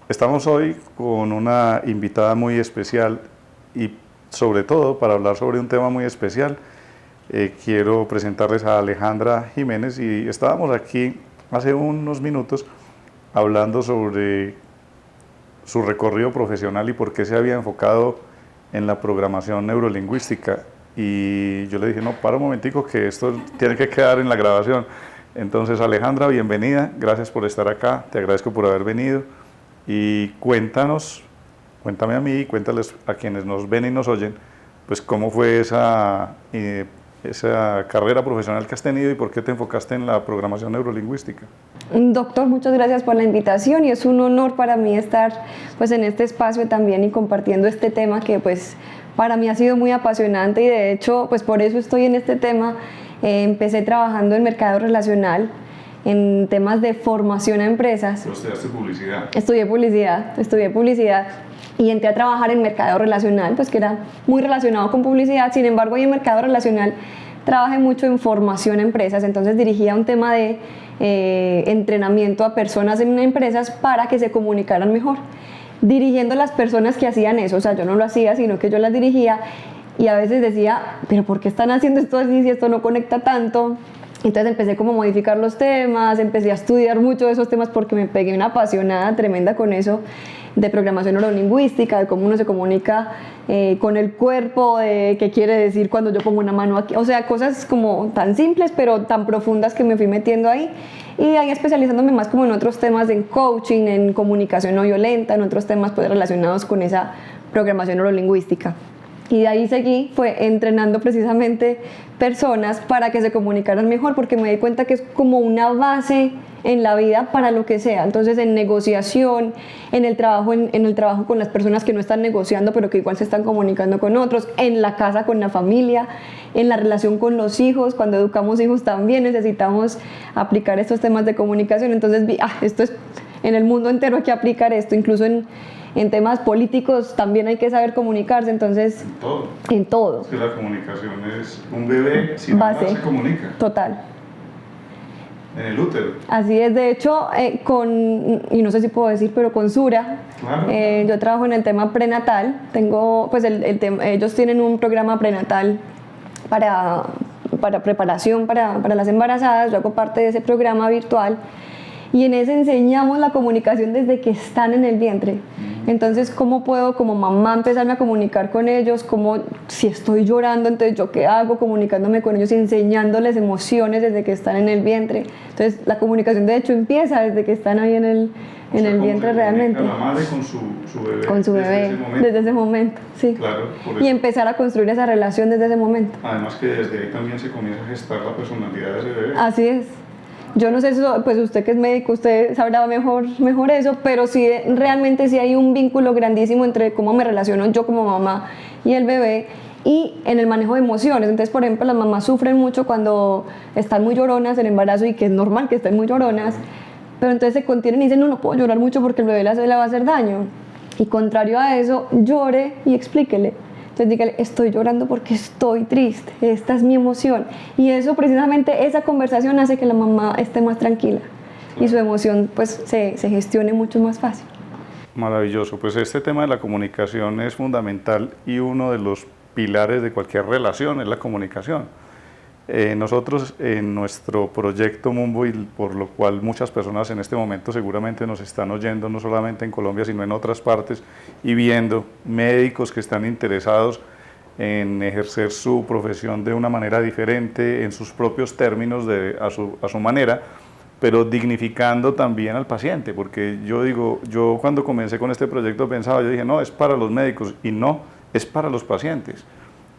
Estamos hoy con una invitada muy especial y sobre todo para hablar sobre un tema muy especial. Quiero presentarles a Alejandra Jiménez y estábamos aquí hace unos minutos hablando sobre su recorrido profesional y por qué se había enfocado en la programación neurolingüística. Y yo le dije, no, para un momentico que esto tiene que quedar en la grabación. Entonces, Alejandra, bienvenida, gracias por estar acá, te agradezco por haber venido y cuéntame a mí y cuéntales a quienes nos ven y nos oyen, pues cómo fue esa carrera profesional que has tenido y por qué te enfocaste en la programación neurolingüística. Doctor, muchas gracias por la invitación y es un honor para mí estar pues en este espacio también y compartiendo este tema que pues para mí ha sido muy apasionante y de hecho pues por eso estoy en este tema. Empecé trabajando en mercado relacional en temas de formación a empresas. ¿Pero estudiaste publicidad? Estudié publicidad y entré a trabajar en mercado relacional, pues que era muy relacionado con publicidad. Sin embargo, ahí en mercado relacional trabajé mucho en formación a empresas, entonces dirigía un tema de entrenamiento a personas en empresas para que se comunicaran mejor, dirigiendo a las personas que hacían eso. O sea, yo no lo hacía, sino que yo las dirigía y a veces decía, pero ¿por qué están haciendo esto así si esto no conecta tanto? Entonces empecé como a modificar los temas, empecé a estudiar mucho de esos temas porque me pegué una apasionada tremenda con eso de programación neurolingüística, de cómo uno se comunica con el cuerpo, de qué quiere decir cuando yo pongo una mano aquí, o sea, cosas como tan simples pero tan profundas que me fui metiendo ahí y ahí especializándome más como en otros temas, en coaching, en comunicación no violenta, en otros temas pues relacionados con esa programación neurolingüística. Y de ahí seguí, fue entrenando precisamente personas para que se comunicaran mejor, porque me di cuenta que es como una base en la vida para lo que sea. Entonces, en negociación, en el trabajo con las personas que no están negociando, pero que igual se están comunicando con otros, en la casa con la familia, en la relación con los hijos, cuando educamos hijos también necesitamos aplicar estos temas de comunicación. Entonces vi, esto es en el mundo entero hay que aplicar esto, incluso en temas políticos también hay que saber comunicarse, entonces... En todo. En todo. Es que la comunicación es un bebé, si no se comunica. Total. En el útero. Así es, de hecho, y no sé si puedo decir, pero con Sura, claro. Yo trabajo en el tema prenatal, pues ellos tienen un programa prenatal para preparación para las embarazadas, yo hago parte de ese programa virtual, y en ese enseñamos la comunicación desde que están en el vientre. Entonces, ¿cómo puedo como mamá empezarme a comunicar con ellos? ¿Cómo, si estoy llorando, entonces yo qué hago comunicándome con ellos y enseñándoles emociones desde que están en el vientre? Entonces, la comunicación de hecho empieza desde que están ahí en el vientre realmente. La madre con su bebé. Con su bebé, desde ese momento, sí. Claro, y empezar a construir esa relación desde ese momento. Además que desde ahí también se comienza a gestar la personalidad de ese bebé. Así es. Yo no sé, pues usted que es médico, usted sabrá mejor eso, pero sí, realmente sí hay un vínculo grandísimo entre cómo me relaciono yo como mamá y el bebé y en el manejo de emociones. Entonces, por ejemplo, las mamás sufren mucho cuando están muy lloronas en embarazo y que es normal que estén muy lloronas, pero entonces se contienen y dicen, no puedo llorar mucho porque el bebé le va a hacer daño. Y contrario a eso, llore y explíquele. Entonces dígale, estoy llorando porque estoy triste, esta es mi emoción. Y eso precisamente, esa conversación hace que la mamá esté más tranquila y su emoción pues se gestione mucho más fácil. Maravilloso, pues este tema de la comunicación es fundamental y uno de los pilares de cualquier relación es la comunicación. Nosotros en nuestro proyecto Mumbo, y por lo cual muchas personas en este momento seguramente nos están oyendo, no solamente en Colombia, sino en otras partes, y viendo médicos que están interesados en ejercer su profesión de una manera diferente, en sus propios términos, a su manera, pero dignificando también al paciente, porque yo cuando comencé con este proyecto pensaba, yo dije, no, es para los médicos, y no, es para los pacientes,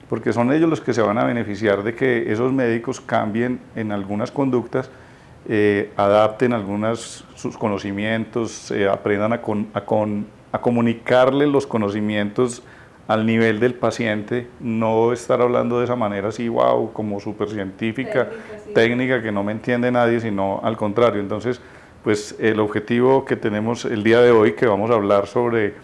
porque son ellos los que se van a beneficiar de que esos médicos cambien en algunas conductas, adapten sus conocimientos, aprendan a comunicarle los conocimientos al nivel del paciente, no estar hablando de esa manera así, wow, como súper científica, técnica, que no me entiende nadie, sino al contrario. Entonces, pues el objetivo que tenemos el día de hoy, que vamos a hablar sobre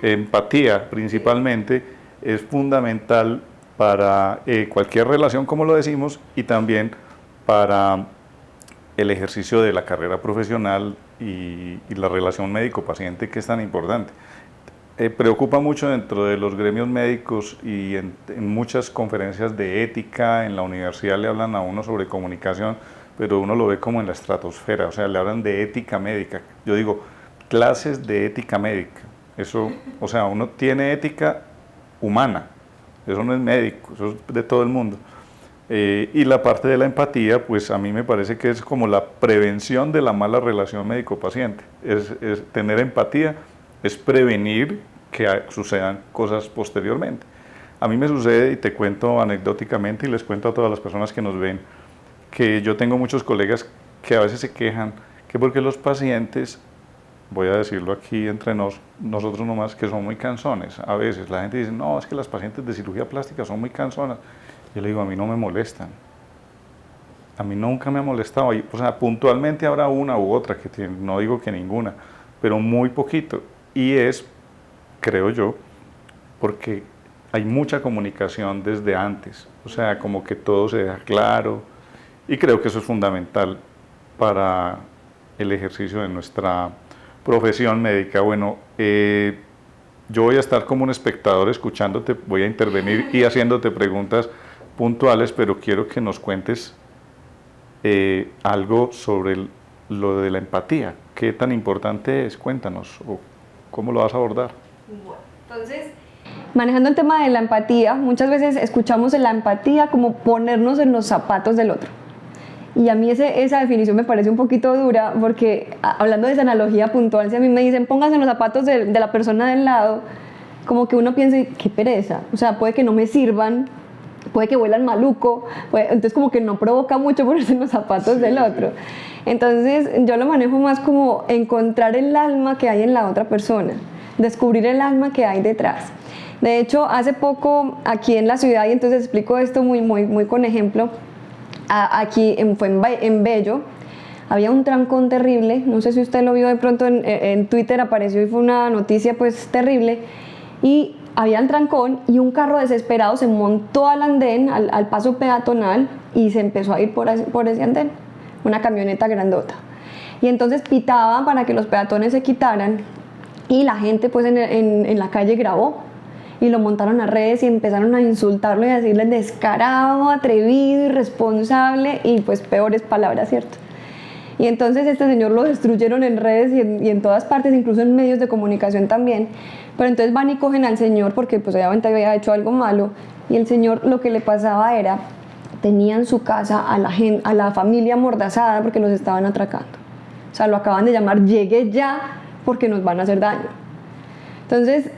empatía principalmente, es fundamental para cualquier relación, como lo decimos, y también para el ejercicio de la carrera profesional y la relación médico-paciente, que es tan importante. Preocupa mucho dentro de los gremios médicos y en muchas conferencias de ética, en la universidad le hablan a uno sobre comunicación, pero uno lo ve como en la estratosfera, o sea, le hablan de ética médica. Yo digo, clases de ética médica. Eso, o sea, uno tiene ética humana, eso no es médico, eso es de todo el mundo. Y la parte de la empatía, pues a mí me parece que es como la prevención de la mala relación médico-paciente. Es tener empatía, es prevenir que sucedan cosas posteriormente. A mí me sucede, y te cuento anecdóticamente y les cuento a todas las personas que nos ven, que yo tengo muchos colegas que a veces se quejan que porque los pacientes, voy a decirlo aquí entre nosotros nomás, que son muy cansones. A veces la gente dice, no, es que las pacientes de cirugía plástica son muy cansonas. Yo le digo, a mí no me molestan. A mí nunca me ha molestado. O sea, puntualmente habrá una u otra, que tiene, no digo que ninguna, pero muy poquito. Y es, creo yo, porque hay mucha comunicación desde antes. O sea, como que todo se deja claro. Y creo que eso es fundamental para el ejercicio de nuestra profesión médica. Bueno, yo voy a estar como un espectador escuchándote, voy a intervenir y haciéndote preguntas puntuales, pero quiero que nos cuentes algo sobre lo de la empatía. ¿Qué tan importante es? Cuéntanos, o cómo lo vas a abordar. Bueno, entonces, manejando el tema de la empatía, muchas veces escuchamos la empatía como ponernos en los zapatos del otro. Y a mí esa definición me parece un poquito dura, porque hablando de esa analogía puntual, si a mí me dicen pónganse en los zapatos de la persona del lado, como que uno piensa, qué pereza, o sea, puede que no me sirvan, puede que huelan maluco, entonces como que no provoca mucho ponerse en los zapatos del otro. Entonces yo lo manejo más como encontrar el alma que hay en la otra persona, descubrir el alma que hay detrás. De hecho, hace poco aquí en la ciudad, y entonces explico esto muy con ejemplo, aquí fue en Bello, había un trancón terrible, no sé si usted lo vio de pronto en Twitter, apareció y fue una noticia pues terrible, y había el trancón y un carro desesperado se montó al andén, al paso peatonal, y se empezó a ir por ese andén, una camioneta grandota. Y entonces pitaba para que los peatones se quitaran, y la gente pues en la calle grabó, y lo montaron a redes y empezaron a insultarlo y a decirle descarado, atrevido, irresponsable y pues peores palabras, ¿cierto? Y entonces este señor lo destruyeron en redes y en todas partes, incluso en medios de comunicación también. Pero entonces van y cogen al señor porque pues obviamente había hecho algo malo, y el señor lo que le pasaba era, tenía en su casa a la familia amordazada porque los estaban atracando. O sea, lo acaban de llamar, llegue ya porque nos van a hacer daño. Entonces,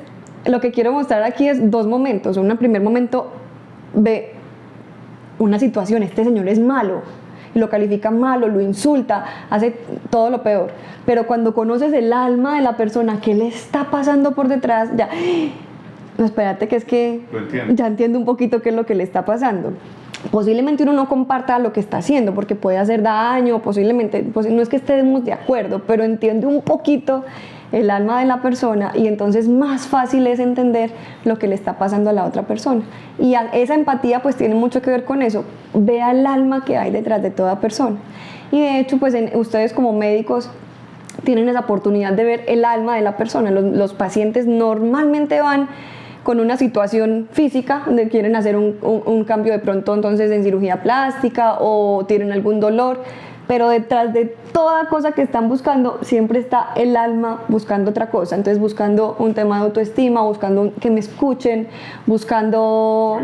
lo que quiero mostrar aquí es dos momentos. En un primer momento ve una situación, este señor es malo, y lo califica malo, lo insulta, hace todo lo peor. Pero cuando conoces el alma de la persona, qué le está pasando por detrás, ya, no, espérate, que es que ya entiendo un poquito qué es lo que le está pasando. Posiblemente uno no comparta lo que está haciendo porque puede hacer daño, posiblemente, no es que estemos de acuerdo, pero entiende un poquito el alma de la persona, y entonces más fácil es entender lo que le está pasando a la otra persona. Y esa empatía pues tiene mucho que ver con eso, vea el alma que hay detrás de toda persona. Y de hecho pues ustedes como médicos tienen esa oportunidad de ver el alma de la persona. Los pacientes normalmente van con una situación física donde quieren hacer un cambio de pronto entonces en cirugía plástica o tienen algún dolor, pero detrás de toda cosa que están buscando siempre está el alma buscando otra cosa. Entonces buscando un tema de autoestima, buscando que me escuchen, buscando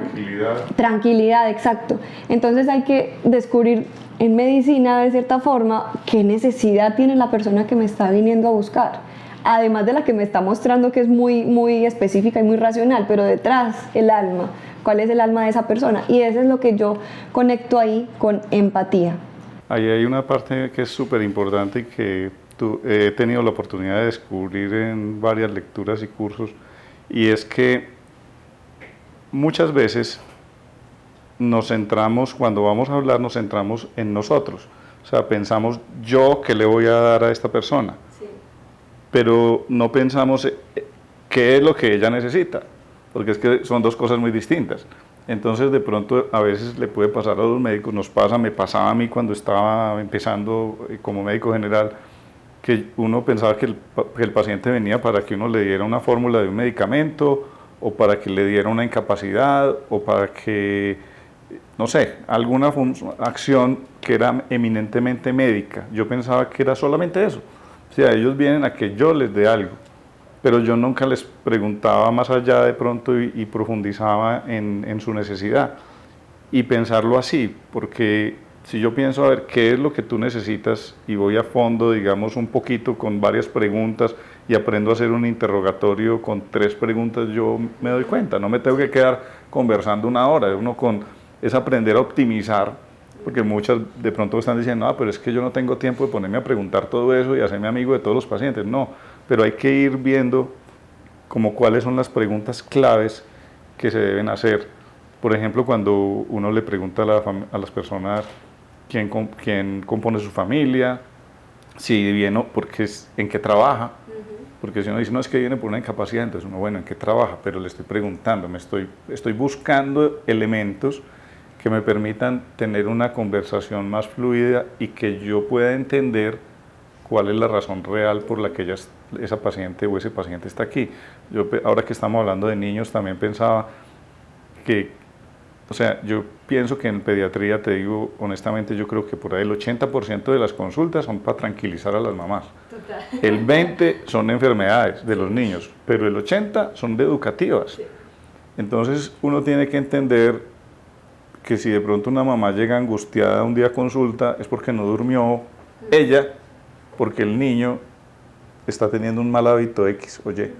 tranquilidad, exacto. Entonces hay que descubrir en medicina de cierta forma qué necesidad tiene la persona que me está viniendo a buscar, además de la que me está mostrando que es muy específica y muy racional, pero detrás el alma, cuál es el alma de esa persona, y eso es lo que yo conecto ahí con empatía. Ahí hay una parte que es súper importante y que he tenido la oportunidad de descubrir en varias lecturas y cursos, y es que muchas veces nos centramos, cuando vamos a hablar, nos centramos en nosotros. O sea, pensamos, yo, ¿qué le voy a dar a esta persona? Sí. Pero no pensamos qué es lo que ella necesita, porque es que son dos cosas muy distintas. Entonces de pronto a veces le puede pasar a los médicos, me pasaba a mí cuando estaba empezando como médico general, que uno pensaba que el paciente venía para que uno le diera una fórmula de un medicamento o para que le diera una incapacidad o para que, no sé, alguna acción que era eminentemente médica. Yo pensaba que era solamente eso. O sea, ellos vienen a que yo les dé algo, pero yo nunca les preguntaba más allá de pronto y profundizaba en su necesidad. Y pensarlo así, porque si yo pienso a ver qué es lo que tú necesitas y voy a fondo, digamos, un poquito con varias preguntas y aprendo a hacer un interrogatorio con 3 preguntas, yo me doy cuenta, no me tengo que quedar conversando una hora, es aprender a optimizar, porque muchas de pronto están diciendo, pero es que yo no tengo tiempo de ponerme a preguntar todo eso y hacerme amigo de todos los pacientes. No, pero hay que ir viendo como cuáles son las preguntas claves que se deben hacer. Por ejemplo, cuando uno le pregunta a las personas quién compone su familia, si viene, en qué trabaja, porque si uno dice, no, es que viene por una incapacidad, entonces uno, bueno, ¿en qué trabaja? Pero le estoy preguntando, estoy buscando elementos que me permitan tener una conversación más fluida y que yo pueda entender cuál es la razón real por la que esa paciente o ese paciente está aquí. Yo, ahora que estamos hablando de niños, también pensaba que, o sea, yo pienso que en pediatría, te digo honestamente, yo creo que por ahí el 80% de las consultas son para tranquilizar a las mamás. Total. El 20% son enfermedades de los niños, pero el 80% son de educativas. Sí. Entonces uno tiene que entender que si de pronto una mamá llega angustiada un día a consulta es porque no durmió ella, porque el niño está teniendo un mal hábito X o Y.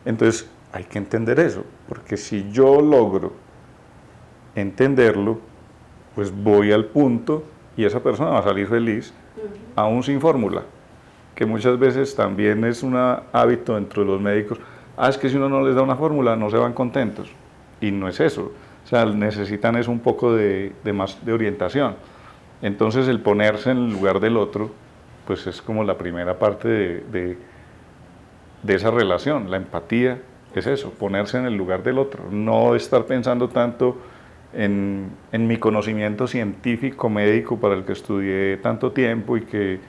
Entonces hay que entender eso, porque si yo logro entenderlo, pues voy al punto y esa persona va a salir feliz, aún sin fórmula, que muchas veces también es un hábito dentro de los médicos. Es que si uno no les da una fórmula no se van contentos, y no es eso. O sea, necesitan es un poco más de orientación. Entonces el ponerse en el lugar del otro, pues es como la primera parte de esa relación. La empatía es eso, ponerse en el lugar del otro, no estar pensando tanto en mi conocimiento científico médico para el que estudié tanto tiempo y que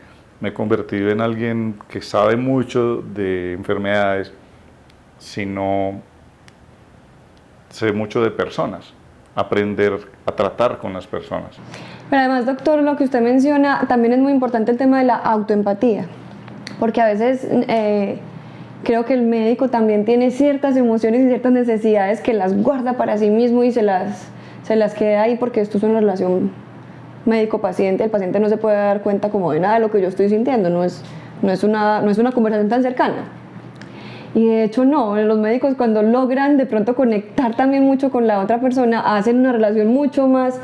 me he convertido en alguien que sabe mucho de enfermedades, sino sé mucho de personas, aprender a tratar con las personas. Pero además, doctor, lo que usted menciona, también es muy importante el tema de la autoempatía, porque a veces creo que el médico también tiene ciertas emociones y ciertas necesidades que las guarda para sí mismo y se las queda ahí, porque esto es una relación médico-paciente, el paciente no se puede dar cuenta como de nada de lo que yo estoy sintiendo, no es una conversación tan cercana. Y de hecho no, los médicos cuando logran de pronto conectar también mucho con la otra persona, hacen una relación mucho más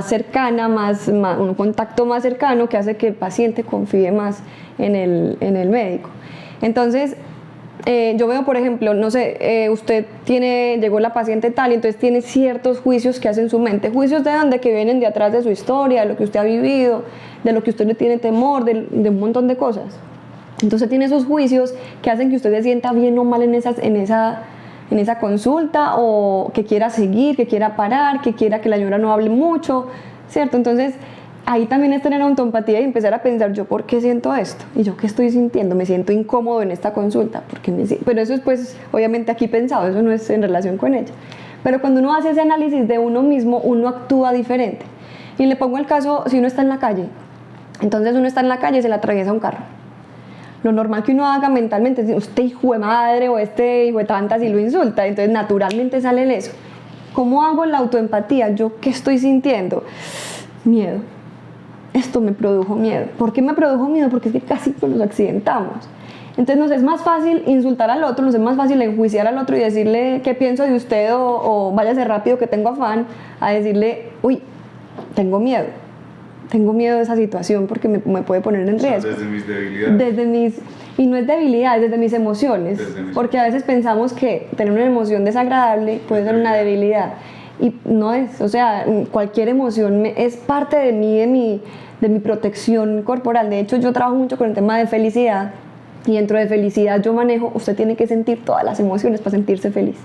cercana, un contacto más cercano que hace que el paciente confíe más en el médico. Entonces, yo veo, por ejemplo, no sé, llegó la paciente tal y entonces tiene ciertos juicios que hace en su mente. ¿Juicios de dónde? Que vienen de atrás de su historia, de lo que usted ha vivido, de lo que usted le tiene temor, de un montón de cosas. Entonces tiene esos juicios que hacen que usted se sienta bien o mal en esa consulta, o que quiera seguir, que quiera parar, que quiera que la señora no hable mucho, ¿cierto? Entonces ahí también es tener autoempatía y empezar a pensar, ¿yo por qué siento esto? ¿Y yo qué estoy sintiendo? ¿Me siento incómodo en esta consulta? Pero eso es pues obviamente aquí pensado, eso no es en relación con ella. Pero cuando uno hace ese análisis de uno mismo, uno actúa diferente. Y le pongo el caso, si uno está en la calle, entonces uno está en la calle y se le atraviesa un carro. Lo normal que uno haga mentalmente es decir, usted hijo de madre o este hijo de tantas, y lo insulta, entonces naturalmente sale eso. ¿Cómo hago la autoempatía? ¿Yo qué estoy sintiendo? Miedo. Esto me produjo miedo. ¿Por qué me produjo miedo? Porque es que casi nos accidentamos. Entonces nos es más fácil insultar al otro, nos es más fácil enjuiciar al otro y decirle qué pienso de usted o váyase rápido que tengo afán, a decirle, uy, tengo miedo de esa situación porque me puede poner en riesgo. Desde mis debilidades. Y no es debilidad, es desde mis emociones, porque a veces pensamos que tener una emoción desagradable puede ser una debilidad, y no es, o sea, cualquier emoción es parte de mí, de mi protección corporal. De hecho, yo trabajo mucho con el tema de felicidad, y dentro de felicidad yo manejo, usted tiene que sentir todas las emociones para sentirse feliz.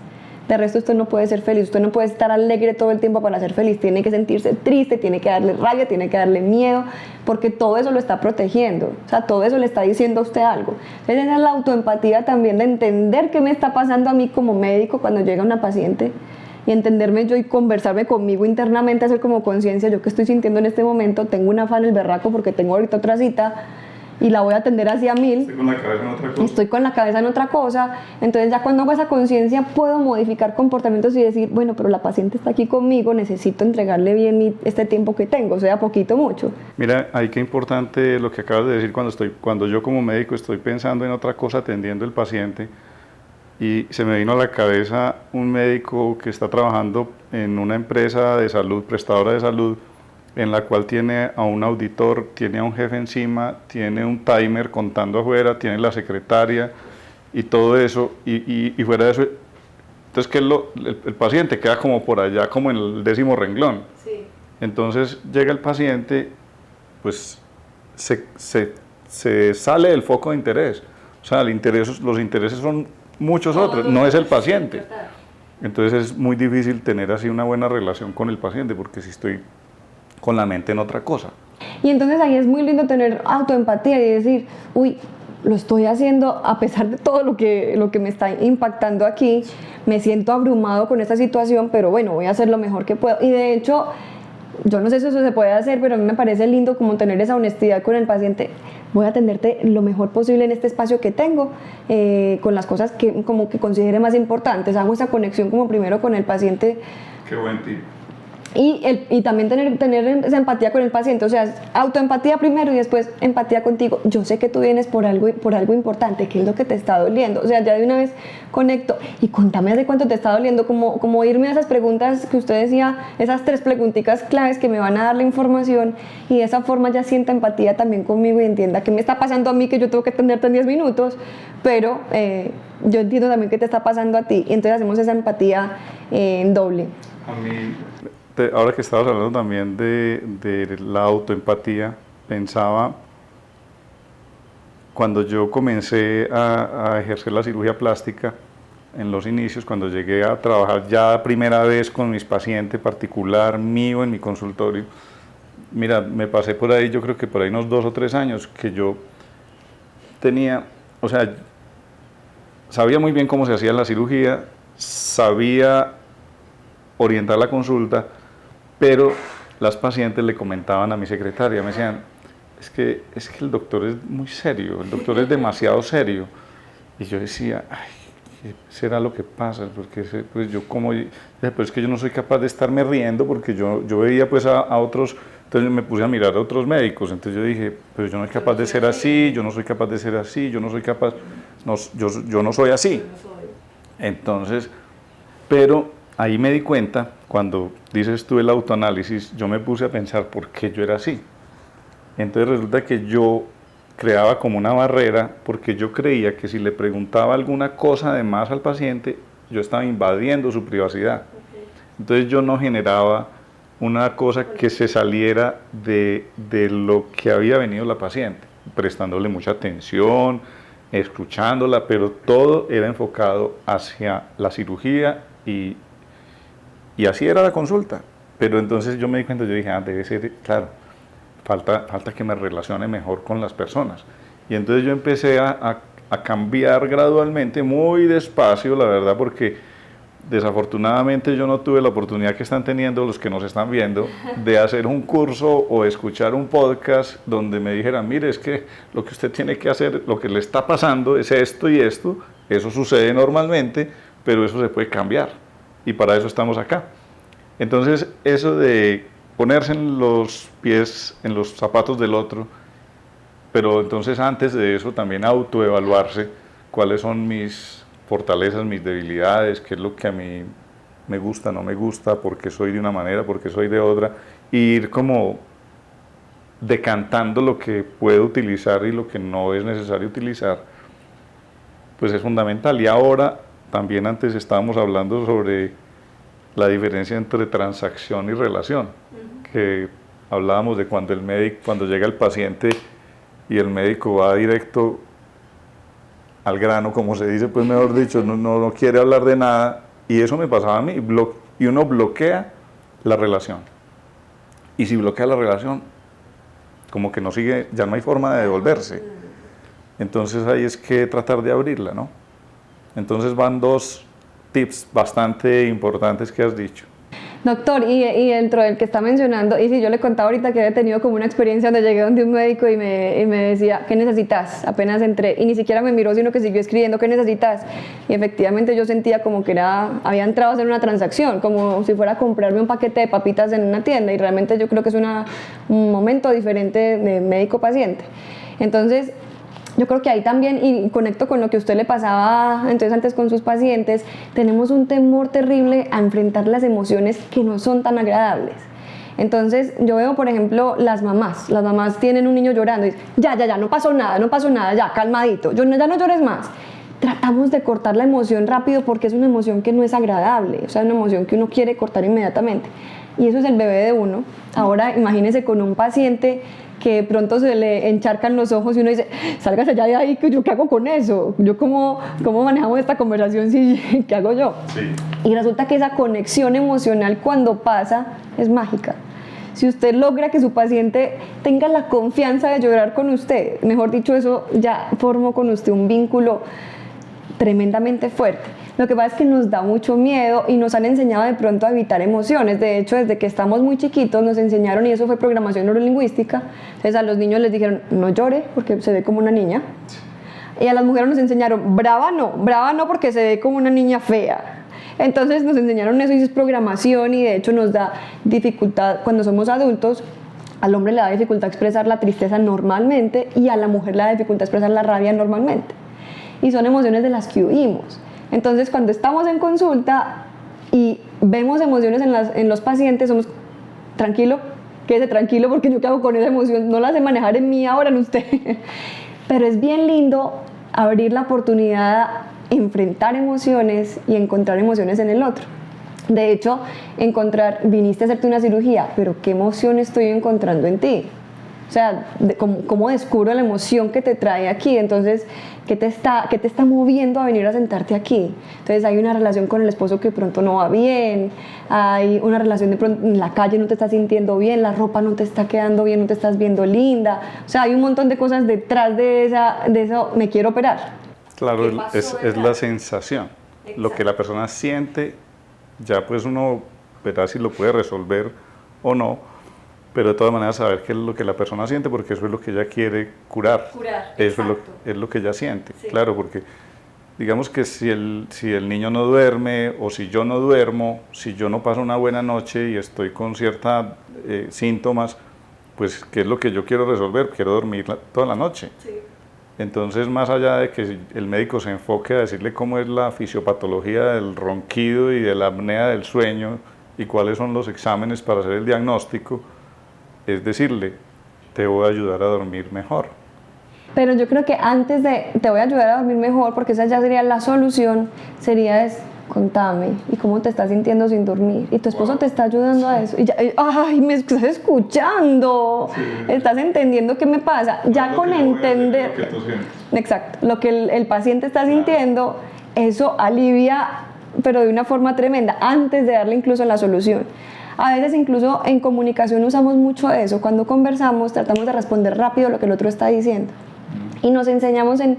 De resto usted no puede ser feliz, usted no puede estar alegre todo el tiempo para ser feliz, tiene que sentirse triste, tiene que darle rabia, tiene que darle miedo, porque todo eso lo está protegiendo, o sea, todo eso le está diciendo a usted algo. Entonces esa es la autoempatía también, de entender qué me está pasando a mí como médico cuando llega una paciente, y entenderme yo y conversarme conmigo internamente, hacer como conciencia, yo qué estoy sintiendo en este momento, tengo un afán el berraco porque tengo ahorita otra cita y la voy a atender hacia 1000. Estoy con la cabeza en otra cosa. Estoy con la cabeza en otra cosa. Entonces ya cuando hago esa conciencia puedo modificar comportamientos y decir, bueno, pero la paciente está aquí conmigo, necesito entregarle bien este tiempo que tengo, sea poquito o mucho. Mira, ahí qué importante lo que acabas de decir cuando yo como médico estoy pensando en otra cosa atendiendo al paciente. Y se me vino a la cabeza un médico que está trabajando en una empresa de salud, prestadora de salud, en la cual tiene a un auditor, tiene a un jefe encima, tiene un timer contando afuera, tiene la secretaria y todo eso, y fuera de eso, entonces que el paciente queda como por allá, como en el 10º renglón. Sí. Entonces llega el paciente, pues se sale del foco de interés, o sea, los intereses son muchos otros, no es el paciente. Entonces es muy difícil tener así una buena relación con el paciente, porque si estoy con la mente en otra cosa. Y entonces ahí es muy lindo tener autoempatía y decir, uy, lo estoy haciendo a pesar de todo lo que me está impactando aquí, me siento abrumado con esta situación, pero bueno, voy a hacer lo mejor que puedo. Y de hecho, yo no sé si eso se puede hacer, pero a mí me parece lindo como tener esa honestidad con el paciente. Voy a atenderte lo mejor posible en este espacio que tengo, con las cosas que como que considere más importantes. Hago esa conexión como primero con el paciente. Qué buen tip. Y también tener esa empatía con el paciente, o sea, autoempatía primero y después empatía contigo. Yo sé que tú vienes por algo importante, ¿qué es lo que te está doliendo? O sea, ya de una vez conecto y contame de cuánto te está doliendo, como irme a esas preguntas que usted decía, esas 3 preguntitas claves que me van a dar la información, y de esa forma ya sienta empatía también conmigo y entienda qué me está pasando a mí, que yo tengo que atenderte en 10 minutos, pero yo entiendo también qué te está pasando a ti, y entonces hacemos esa empatía en doble. A mí, ahora que estabas hablando también de la autoempatía, pensaba, cuando yo comencé a ejercer la cirugía plástica, en los inicios, cuando llegué a trabajar ya primera vez con mis pacientes particular, mío, en mi consultorio, mira, me pasé por ahí, yo creo que por ahí unos 2 o 3 años, que yo tenía, o sea, sabía muy bien cómo se hacía la cirugía, sabía orientar la consulta, pero las pacientes le comentaban a mi secretaria, me decían, es que el doctor es muy serio, el doctor es demasiado serio. Y yo decía, ay, ¿qué será lo que pasa? Porque pues yo como, pues es que yo no soy capaz de estarme riendo, porque yo veía pues a otros, entonces me puse a mirar a otros médicos, entonces yo dije, pero yo no soy capaz de ser así, yo no soy capaz de ser así, yo no soy capaz, no, yo no soy así. Entonces, pero ahí me di cuenta, cuando dices tú el autoanálisis, yo me puse a pensar por qué yo era así. Entonces resulta que yo creaba como una barrera, porque yo creía que si le preguntaba alguna cosa de más al paciente, yo estaba invadiendo su privacidad. Entonces yo no generaba una cosa que se saliera de lo que había venido la paciente, prestándole mucha atención, escuchándola, pero todo era enfocado hacia la cirugía y así era la consulta. Pero entonces yo me di cuenta, yo dije, debe ser, claro, falta que me relacione mejor con las personas. Y entonces yo empecé a cambiar gradualmente, muy despacio, la verdad, porque desafortunadamente yo no tuve la oportunidad que están teniendo los que nos están viendo de hacer un curso o escuchar un podcast donde me dijeran, mire, es que lo que usted tiene que hacer, lo que le está pasando es esto y esto, eso sucede normalmente, pero eso se puede cambiar. Y para eso estamos acá. Entonces, eso de ponerse en los pies, en los zapatos del otro, pero entonces antes de eso también autoevaluarse cuáles son mis fortalezas, mis debilidades, qué es lo que a mí me gusta, no me gusta, por qué soy de una manera, por qué soy de otra, y ir como decantando lo que puedo utilizar y lo que no es necesario utilizar, pues es fundamental. Y ahora, también antes estábamos hablando sobre la diferencia entre transacción y relación, que hablábamos de cuando llega el paciente y el médico va directo al grano, como se dice, pues mejor dicho, no quiere hablar de nada, Y eso me pasaba a mí, y uno bloquea la relación. Y si bloquea la relación, como que no sigue, ya no hay forma de devolverse. Entonces ahí es que tratar de abrirla, ¿no? Entonces van dos tips bastante importantes que has dicho. Doctor, y dentro del que está mencionando, y si yo le contaba ahorita que había tenido como una experiencia donde llegué donde un médico y me decía, ¿qué necesitas? Apenas entré, y ni siquiera me miró, sino que siguió escribiendo, ¿qué necesitas? Y efectivamente yo sentía como que había entrado a hacer una transacción, como si fuera a comprarme un paquete de papitas en una tienda, y realmente yo creo que es un momento diferente de médico-paciente. Entonces, yo creo que ahí también, y conecto con lo que a usted le pasaba entonces antes con sus pacientes, tenemos un temor terrible a enfrentar las emociones que no son tan agradables. Entonces yo veo, por ejemplo, las mamás tienen un niño llorando y dicen, ya, no pasó nada, ya, calmadito, ya no llores más. Tratamos de cortar la emoción rápido porque es una emoción que no es agradable, o sea, una emoción que uno quiere cortar inmediatamente. Y eso es el bebé de uno. Ahora imagínese con un paciente que de pronto se le encharcan los ojos y uno dice, sálgase ya de ahí, ¿yo qué hago con eso? ¿Yo cómo manejamos esta conversación? ¿Qué hago yo? Sí. Y resulta que esa conexión emocional cuando pasa es mágica. Si usted logra que su paciente tenga la confianza de llorar con usted, mejor dicho, eso ya formó con usted un vínculo tremendamente fuerte. Lo que pasa es que nos da mucho miedo y nos han enseñado de pronto a evitar emociones. De hecho, desde que estamos muy chiquitos nos enseñaron, y eso fue programación neurolingüística, entonces a los niños les dijeron, no llore porque se ve como una niña. Y a las mujeres nos enseñaron, brava no porque se ve como una niña fea. Entonces nos enseñaron eso y es programación, y de hecho nos da dificultad cuando somos adultos. Al hombre le da dificultad expresar la tristeza normalmente y a la mujer le da dificultad expresar la rabia normalmente. Y son emociones de las que huimos. Entonces, cuando estamos en consulta y vemos emociones en los pacientes, somos, tranquilo, quédese tranquilo porque yo qué hago con esa emoción, no la sé manejar en mí ahora, en usted. Pero es bien lindo abrir la oportunidad a enfrentar emociones y encontrar emociones en el otro. De hecho, viniste a hacerte una cirugía, pero ¿qué emoción estoy encontrando en ti? O sea, ¿cómo descubro la emoción que te trae aquí? Entonces, ¿qué te está moviendo a venir a sentarte aquí? Entonces, hay una relación con el esposo que de pronto no va bien, hay una relación de pronto en la calle no te estás sintiendo bien, la ropa no te está quedando bien, no te estás viendo linda. O sea, hay un montón de cosas detrás de eso, me quiero operar. Claro, es la sensación. Exacto. Lo que la persona siente, ya pues uno verá si lo puede resolver o no. Pero de todas maneras saber qué es lo que la persona siente, porque eso es lo que ella quiere curar. Eso es lo que ella siente, sí. Claro, porque digamos que si el niño no duerme, o si yo no duermo, si yo no paso una buena noche y estoy con ciertos síntomas, pues ¿qué es lo que yo quiero resolver? Quiero dormir toda la noche. Sí. Entonces, más allá de que el médico se enfoque a decirle cómo es la fisiopatología del ronquido y de la apnea del sueño y cuáles son los exámenes para hacer el diagnóstico, es decirle, te voy a ayudar a dormir mejor. Pero yo creo que antes de te voy a ayudar a dormir mejor, porque esa ya sería la solución, contame, ¿y cómo te estás sintiendo sin dormir? Y tu esposo te está ayudando a eso. Y ya, ¡ay, me estás escuchando! Sí. ¿Estás entendiendo qué me pasa? Ya con entender... Exacto, lo que el paciente está sintiendo, eso alivia, pero de una forma tremenda, antes de darle incluso la solución. A veces incluso en comunicación usamos mucho eso. Cuando conversamos tratamos de responder rápido lo que el otro está diciendo. Y nos enseñamos en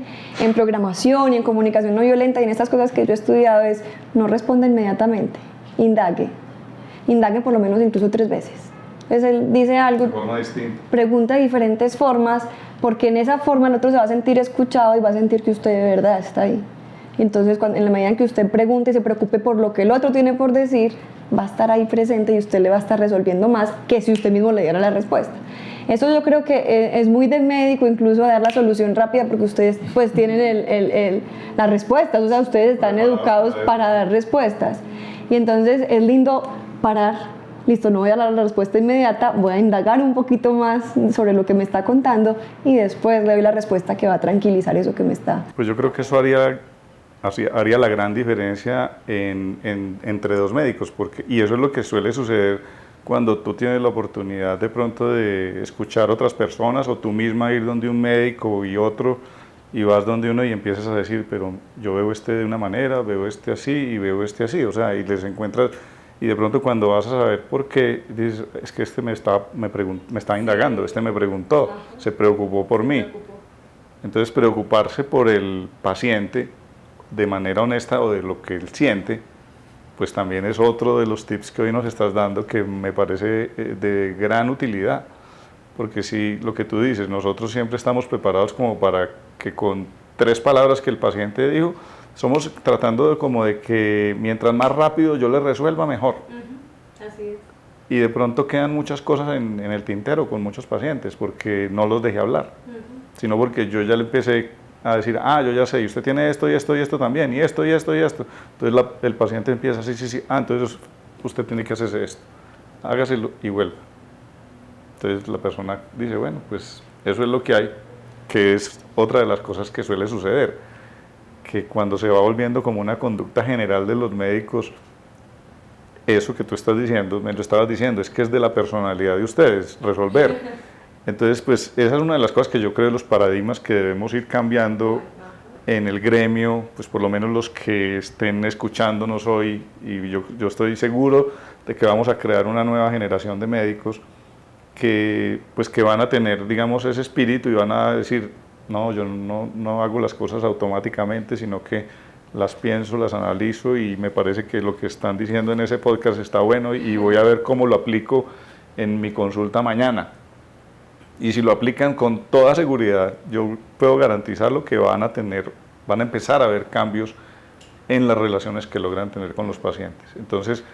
programación y en comunicación no violenta y en estas cosas que yo he estudiado es no responda inmediatamente, indague por lo menos incluso 3 veces. Entonces él dice algo, de forma distinta, pregunta de diferentes formas, porque en esa forma el otro se va a sentir escuchado y va a sentir que usted de verdad está ahí. Y entonces en la medida en que usted pregunte y se preocupe por lo que el otro tiene por decir, va a estar ahí presente y usted le va a estar resolviendo más que si usted mismo le diera la respuesta. Eso yo creo que es muy de médico, incluso dar la solución rápida, porque ustedes pues tienen las respuestas, o sea, ustedes están educados para dar respuestas. Y entonces es lindo parar, listo, no voy a dar la respuesta inmediata, voy a indagar un poquito más sobre lo que me está contando y después le doy la respuesta que va a tranquilizar eso que me está... Pues yo creo que eso haría la gran diferencia entre 2 médicos, y eso es lo que suele suceder cuando tú tienes la oportunidad de pronto de escuchar a otras personas o tú misma ir donde un médico y otro y vas donde uno y empiezas a decir, pero yo veo este de una manera, veo este así y veo este así, o sea, y les encuentras, y de pronto cuando vas a saber por qué, dices, es que este me está indagando, este me preguntó, se preocupó por mí. Entonces preocuparse por el paciente de manera honesta o de lo que él siente, pues también es otro de los tips que hoy nos estás dando que me parece de gran utilidad. Porque si lo que tú dices, nosotros siempre estamos preparados como para que con 3 palabras que el paciente dijo, somos tratando de como de que mientras más rápido yo le resuelva, mejor. Así es. Y de pronto quedan muchas cosas en el tintero con muchos pacientes porque no los dejé hablar, sino porque yo ya le empecé a decir, yo ya sé, y usted tiene esto y esto y esto también, y esto y esto y esto. Entonces el paciente empieza, sí, entonces usted tiene que hacerse esto, hágaselo y vuelva. Entonces la persona dice, bueno, pues eso es lo que hay, que es otra de las cosas que suele suceder, que cuando se va volviendo como una conducta general de los médicos, eso que tú estás diciendo, me lo estabas diciendo, es que es de la personalidad de ustedes, resolver. Entonces, pues esa es una de las cosas que yo creo de los paradigmas que debemos ir cambiando en el gremio, pues por lo menos los que estén escuchándonos hoy, y yo estoy seguro de que vamos a crear una nueva generación de médicos que van a tener, digamos, ese espíritu y van a decir, no, yo no hago las cosas automáticamente, sino que las pienso, las analizo y me parece que lo que están diciendo en ese podcast está bueno y voy a ver cómo lo aplico en mi consulta mañana. Y si lo aplican con toda seguridad, yo puedo garantizarlo que van a empezar a ver cambios en las relaciones que logran tener con los pacientes. Entonces,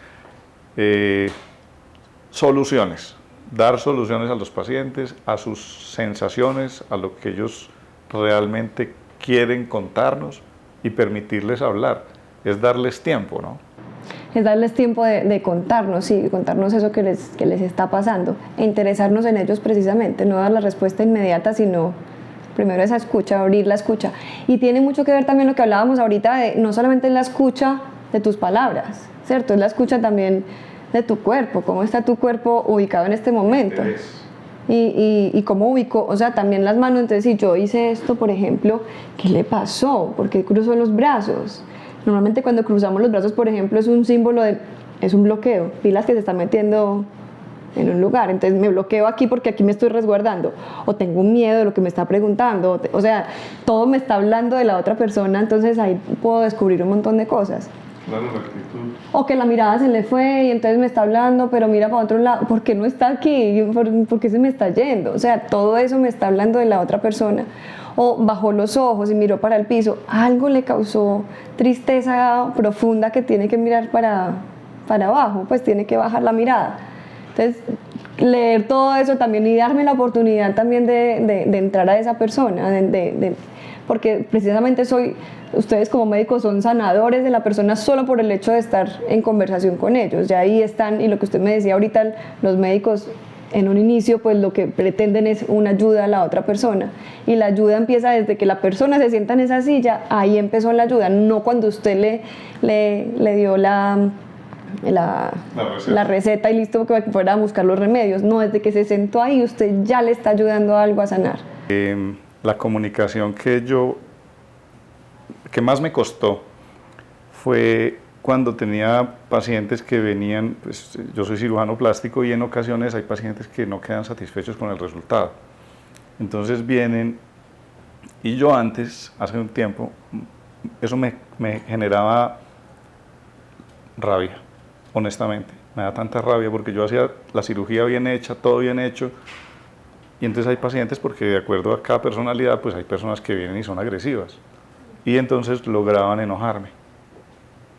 soluciones. Dar soluciones a los pacientes, a sus sensaciones, a lo que ellos realmente quieren contarnos y permitirles hablar. Es darles tiempo, ¿no? Es darles tiempo de contarnos, sí, contarnos eso que les está pasando, e interesarnos en ellos precisamente, no dar la respuesta inmediata, sino primero esa escucha, abrir la escucha. Y tiene mucho que ver también lo que hablábamos ahorita, de no solamente la escucha de tus palabras, ¿cierto? Es la escucha también de tu cuerpo, cómo está tu cuerpo ubicado en este momento. Y cómo ubicó, o sea, también las manos. Entonces, si yo hice esto, por ejemplo, ¿qué le pasó? ¿Por qué cruzó los brazos? Normalmente cuando cruzamos los brazos, por ejemplo, es un símbolo es un bloqueo, pilas que se están metiendo en un lugar, entonces me bloqueo aquí porque aquí me estoy resguardando, o tengo un miedo de lo que me está preguntando, o sea, todo me está hablando de la otra persona, entonces ahí puedo descubrir un montón de cosas. Claro, la actitud. O que la mirada se le fue y entonces me está hablando, pero mira para otro lado, ¿por qué no está aquí? ¿Por qué se me está yendo? O sea, todo eso me está hablando de la otra persona. O bajó los ojos y miró para el piso, algo le causó tristeza profunda que tiene que mirar para abajo, pues tiene que bajar la mirada. Entonces, leer todo eso también y darme la oportunidad también de entrar a esa persona, porque precisamente ustedes como médicos son sanadores de la persona solo por el hecho de estar en conversación con ellos. Ya ahí están, y lo que usted me decía ahorita, los médicos en un inicio pues lo que pretenden es una ayuda a la otra persona, y la ayuda empieza desde que la persona se sienta en esa silla, ahí empezó la ayuda, no cuando usted le dio la receta y listo que fuera a buscar los remedios, no, desde que se sentó ahí usted ya le está ayudando a algo a sanar. La comunicación que más me costó fue cuando tenía pacientes que venían, pues yo soy cirujano plástico y en ocasiones hay pacientes que no quedan satisfechos con el resultado. Entonces vienen, y yo antes, hace un tiempo, eso me generaba rabia, honestamente. Me da tanta rabia porque yo hacía la cirugía bien hecha, todo bien hecho, y entonces hay pacientes, porque de acuerdo a cada personalidad, pues hay personas que vienen y son agresivas. Y entonces lograban enojarme,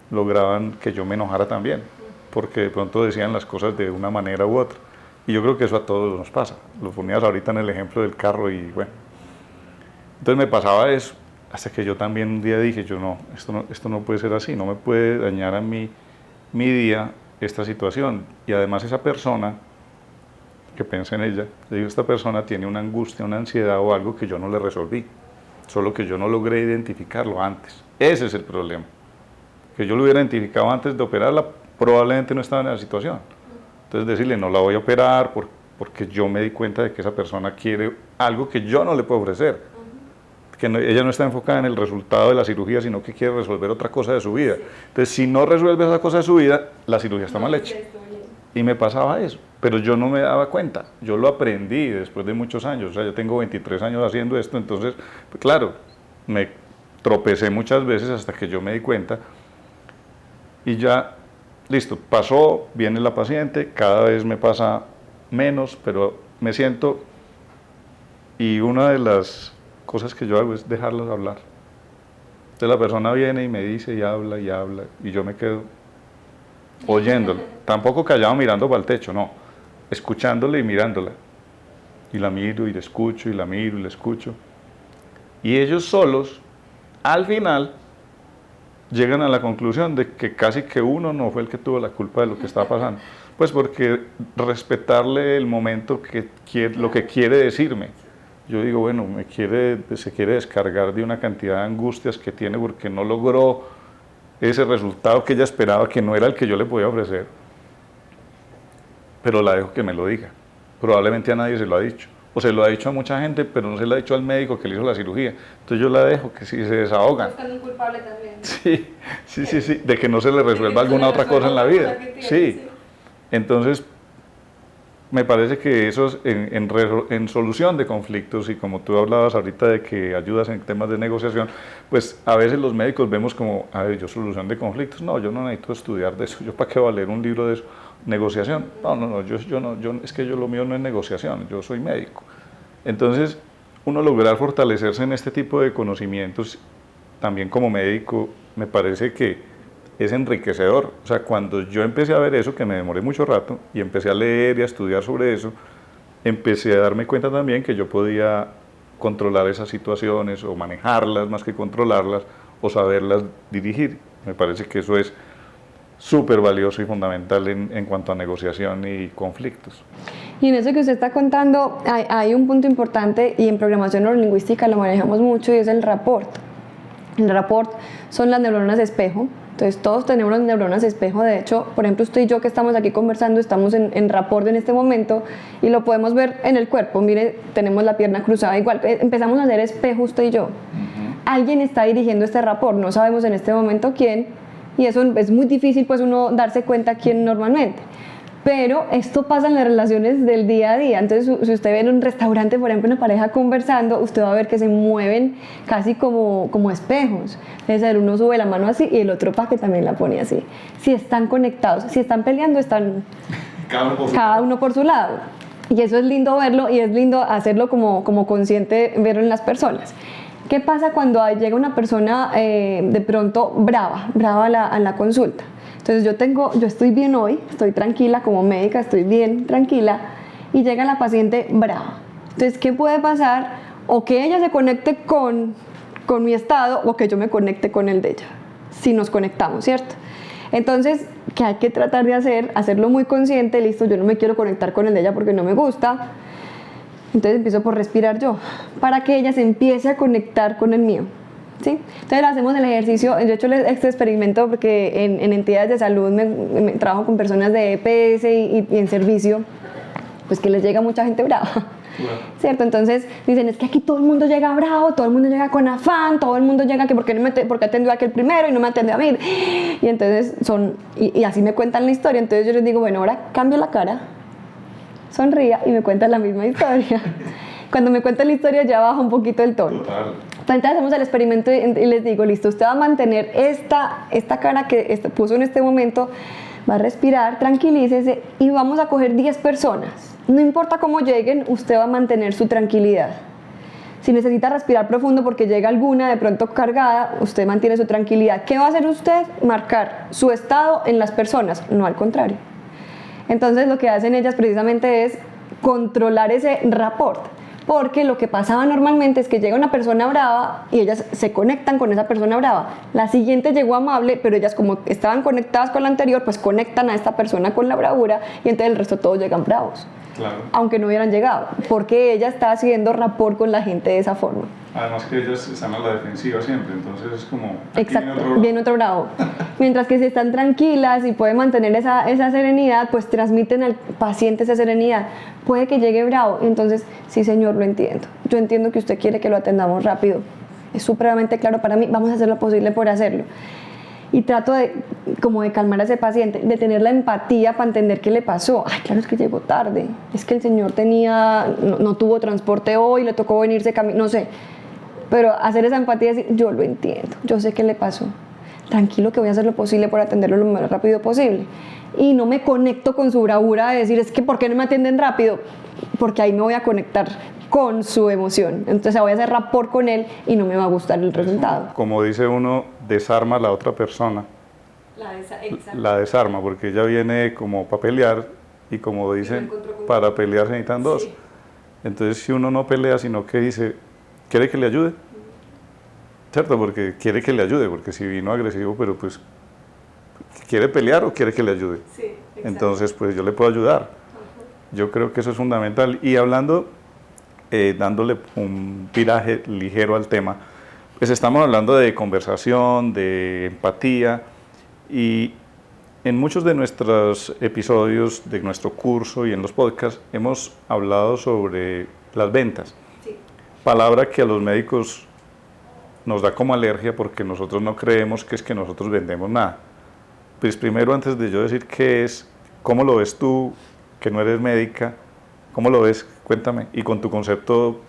lograban que yo me enojara también, porque de pronto decían las cosas de una manera u otra. Y yo creo que eso a todos nos pasa. Lo ponías ahorita en el ejemplo del carro y bueno. Entonces me pasaba eso, hasta que yo también un día dije, esto no puede ser así, no me puede dañar a mí mi día esta situación. Y además esa persona, que pensé en ella, le digo, esta persona tiene una angustia, una ansiedad o algo que yo no le resolví, solo que yo no logré identificarlo antes. Ese es el problema. Que yo lo hubiera identificado antes de operarla, probablemente no estaba en la situación. Entonces decirle, no la voy a operar porque yo me di cuenta de que esa persona quiere algo que yo no le puedo ofrecer, ella no está enfocada en el resultado de la cirugía, sino que quiere resolver otra cosa de su vida. Entonces, si no resuelve esa cosa de su vida, la cirugía está mal hecha. Y me pasaba eso, pero yo no me daba cuenta. Yo lo aprendí después de muchos años. O sea, yo tengo 23 años haciendo esto, entonces, pues, claro, me tropecé muchas veces hasta que yo me di cuenta. Y ya, listo, pasó, viene la paciente, cada vez me pasa menos, pero me siento, y una de las cosas que yo hago es dejarlos hablar. Entonces la persona viene y me dice y habla, y yo me quedo oyéndolo, tampoco callado mirando para el techo, no, escuchándole y mirándola. Y la miro y la escucho, y la miro y la escucho. Y ellos solos, al final, llegan a la conclusión de que casi que uno no fue el que tuvo la culpa de lo que está pasando. Pues porque respetarle el momento lo que quiere decirme. Yo digo, bueno, se quiere descargar de una cantidad de angustias que tiene porque no logró ese resultado que ella esperaba, que no era el que yo le podía ofrecer. Pero la dejo que me lo diga. Probablemente a nadie se lo ha dicho. O se lo ha dicho a mucha gente, pero no se lo ha dicho al médico que le hizo la cirugía. Entonces yo la dejo, que si se desahogan. Buscando un culpable también. Sí, de que no se le resuelva alguna otra cosa en la vida. Sí. Entonces, me parece que eso es en solución de conflictos, y como tú hablabas ahorita de que ayudas en temas de negociación, pues a veces los médicos vemos como, a ver, yo solución de conflictos, no, yo no necesito estudiar de eso, yo para qué voy a leer un libro de eso, negociación, no, es que lo mío no es negociación, yo soy médico. Entonces, uno lograr fortalecerse en este tipo de conocimientos, también como médico, me parece que es enriquecedor. O sea, cuando yo empecé a ver eso, que me demoré mucho rato, y empecé a leer y a estudiar sobre eso, empecé a darme cuenta también que yo podía controlar esas situaciones, o manejarlas más que controlarlas, o saberlas dirigir. Me parece que eso es súper valioso y fundamental en cuanto a negociación y conflictos. Y en eso que usted está contando, hay un punto importante, y en programación neurolingüística lo manejamos mucho, y es el rapport. El rapport son las neuronas espejo. Entonces todos tenemos neuronas espejo. De hecho, por ejemplo, usted y yo que estamos aquí conversando, estamos en rapport en este momento, y lo podemos ver en el cuerpo. Mire, tenemos la pierna cruzada igual, empezamos a hacer espejo usted y yo. Alguien está dirigiendo este rapport, no sabemos en este momento quién, y eso es muy difícil pues uno darse cuenta quién normalmente. Pero esto pasa en las relaciones del día a día. Entonces, si usted ve en un restaurante, por ejemplo, una pareja conversando, usted va a ver que se mueven casi como espejos. Es decir, uno sube la mano así y el otro que también la pone así. Si están conectados, si están peleando, están cada uno por su lado. Y eso es lindo verlo, y es lindo hacerlo como consciente, verlo en las personas. ¿Qué pasa cuando llega una persona de pronto brava a la consulta? Entonces yo estoy bien hoy, estoy tranquila como médica, estoy bien tranquila, y llega la paciente brava. Entonces, ¿qué puede pasar? O que ella se conecte con mi estado, o que yo me conecte con el de ella, si nos conectamos, ¿cierto? Entonces, ¿qué hay que tratar de hacerlo muy consciente? Listo, yo no me quiero conectar con el de ella porque no me gusta, entonces empiezo por respirar yo, para que ella se empiece a conectar con el mío. ¿Sí? Entonces hacemos el ejercicio. Yo he hecho este experimento porque en entidades de salud me trabajo con personas de EPS y en servicio, pues que les llega mucha gente brava. Bueno. ¿Cierto? Entonces dicen, es que aquí todo el mundo llega bravo, todo el mundo llega con afán, todo el mundo llega que porque atendió a aquel primero y no me atendió a mí. Y entonces y así me cuentan la historia. Entonces yo les digo, bueno, ahora cambio la cara, sonría y me cuentan la misma historia. Cuando me cuentan la historia ya baja un poquito el tono. Total. Entonces hacemos el experimento y les digo, listo, usted va a mantener esta cara que puso en este momento, va a respirar, tranquilícese, y vamos a coger 10 personas. No importa cómo lleguen, usted va a mantener su tranquilidad. Si necesita respirar profundo porque llega alguna de pronto cargada, usted mantiene su tranquilidad. ¿Qué va a hacer usted? Marcar su estado en las personas, no al contrario. Entonces lo que hacen ellas precisamente es controlar ese rapport. Porque lo que pasaba normalmente es que llega una persona brava y ellas se conectan con esa persona brava. La siguiente llegó amable, pero ellas, como estaban conectadas con la anterior, pues conectan a esta persona con la bravura, y entonces el resto todos llegan bravos. Claro. Aunque no hubieran llegado, porque ella está haciendo rapport con la gente de esa forma. Además que ellas están a la defensiva siempre, entonces es como... Exacto, viene otro bravo. Mientras que si están tranquilas y pueden mantener esa serenidad, pues transmiten al paciente esa serenidad. Puede que llegue bravo, entonces, sí señor, lo entiendo. Yo entiendo que usted quiere que lo atendamos rápido, es supremamente claro para mí, vamos a hacer lo posible por hacerlo. Y trato de calmar a ese paciente, de tener la empatía para entender qué le pasó. Ay, claro, es que llegó tarde, es que el señor no tuvo transporte hoy, le tocó venirse no sé. Pero hacer esa empatía y decir, yo lo entiendo, yo sé qué le pasó. Tranquilo que voy a hacer lo posible por atenderlo lo más rápido posible. Y no me conecto con su bravura de decir, es que ¿por qué no me atienden rápido? Porque ahí me voy a conectar con su emoción. Entonces voy a hacer rapport con él y no me va a gustar el resultado. Como dice uno, desarma a la otra persona. La desarma, porque ella viene como para pelear y como dicen, para pelear se necesitan dos. Sí. Entonces si uno no pelea, sino que dice, ¿quiere que le ayude? ¿Cierto? Porque quiere que le ayude, porque si vino agresivo, pero pues, ¿quiere pelear o quiere que le ayude? Sí, exacto. Entonces, pues yo le puedo ayudar. Yo creo que eso es fundamental. Y hablando, dándole un viraje ligero al tema, pues estamos hablando de conversación, de empatía, y en muchos de nuestros episodios de nuestro curso y en los podcasts hemos hablado sobre las ventas. Sí. Palabra que a los médicos nos da como alergia porque nosotros no creemos que es que nosotros vendemos nada. Pues primero, antes de yo decir qué es, ¿cómo lo ves tú, que no eres médica? ¿Cómo lo ves? Cuéntame. Y con tu concepto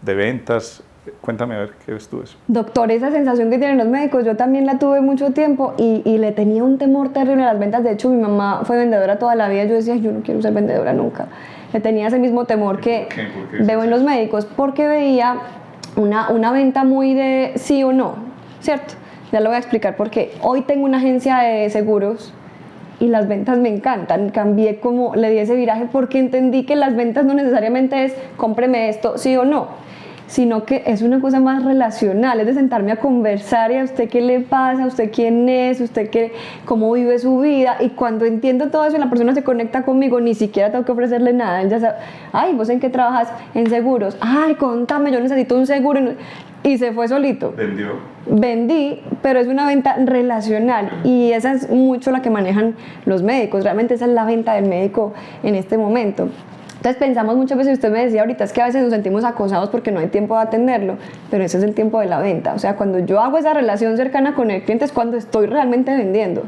de ventas, cuéntame a ver qué ves tú eso. Doctor, esa sensación que tienen los médicos, yo también la tuve mucho tiempo y le tenía un temor terrible a las ventas. De hecho, mi mamá fue vendedora toda la vida. Yo decía, yo no quiero ser vendedora nunca. Le tenía ese mismo temor que veo en los médicos, porque veía una venta muy de sí o no, ¿cierto? Ya lo voy a explicar porque hoy tengo una agencia de seguros y las ventas me encantan. Cambié le di ese viraje porque entendí que las ventas no necesariamente es cómpreme esto, sí o no, sino que es una cosa más relacional, es de sentarme a conversar y a usted qué le pasa, a usted quién es, usted cómo vive su vida, y cuando entiendo todo eso y la persona se conecta conmigo, ni siquiera tengo que ofrecerle nada, él ya sabe, ay, ¿vos en qué trabajas? En seguros, ay, contame, yo necesito un seguro, y se fue solito. Vendí, pero es una venta relacional y esa es mucho la que manejan los médicos, realmente esa es la venta del médico en este momento. Entonces pensamos muchas veces, usted me decía ahorita, es que a veces nos sentimos acosados porque no hay tiempo de atenderlo, pero ese es el tiempo de la venta. O sea, cuando yo hago esa relación cercana con el cliente es cuando estoy realmente vendiendo,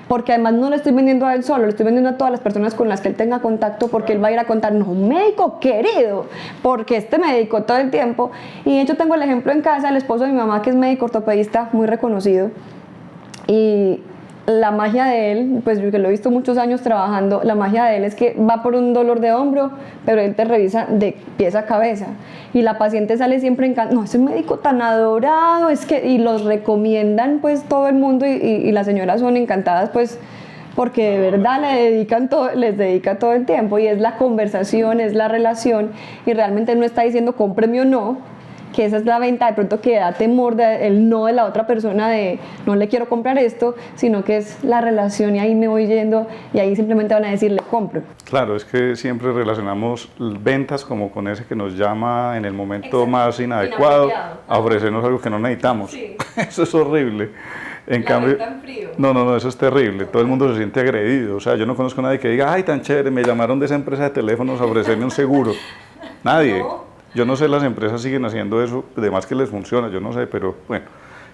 porque además no le estoy vendiendo a él solo, le estoy vendiendo a todas las personas con las que él tenga contacto, porque él va a ir a contar, no, médico querido, porque este médico todo el tiempo. Y de hecho tengo el ejemplo en casa, el esposo de mi mamá, que es médico ortopedista muy reconocido, y la magia de él, pues yo que lo he visto muchos años trabajando, la magia de él es que va por un dolor de hombro, pero él te revisa de pies a cabeza y la paciente sale siempre encantada, no, ese médico tan adorado, es que, y los recomiendan pues todo el mundo y las señoras son encantadas pues porque de verdad les dedica todo el tiempo y es la conversación, es la relación y realmente él no está diciendo cómpreme o no, que esa es la venta de pronto que da temor el no de la otra persona de no le quiero comprar esto, sino que es la relación y ahí me voy yendo y ahí simplemente van a decir le compro. Claro, es que siempre relacionamos ventas como con ese que nos llama en el momento más inadecuado a ofrecernos algo que no necesitamos. Sí. Eso es horrible. En cambio, no, eso es terrible. Todo el mundo se siente agredido. O sea, yo no conozco a nadie que diga, ay, tan chévere, me llamaron de esa empresa de teléfonos a ofrecerme un seguro. Nadie. No. Yo no sé, las empresas siguen haciendo eso, además que les funciona, yo no sé, pero bueno,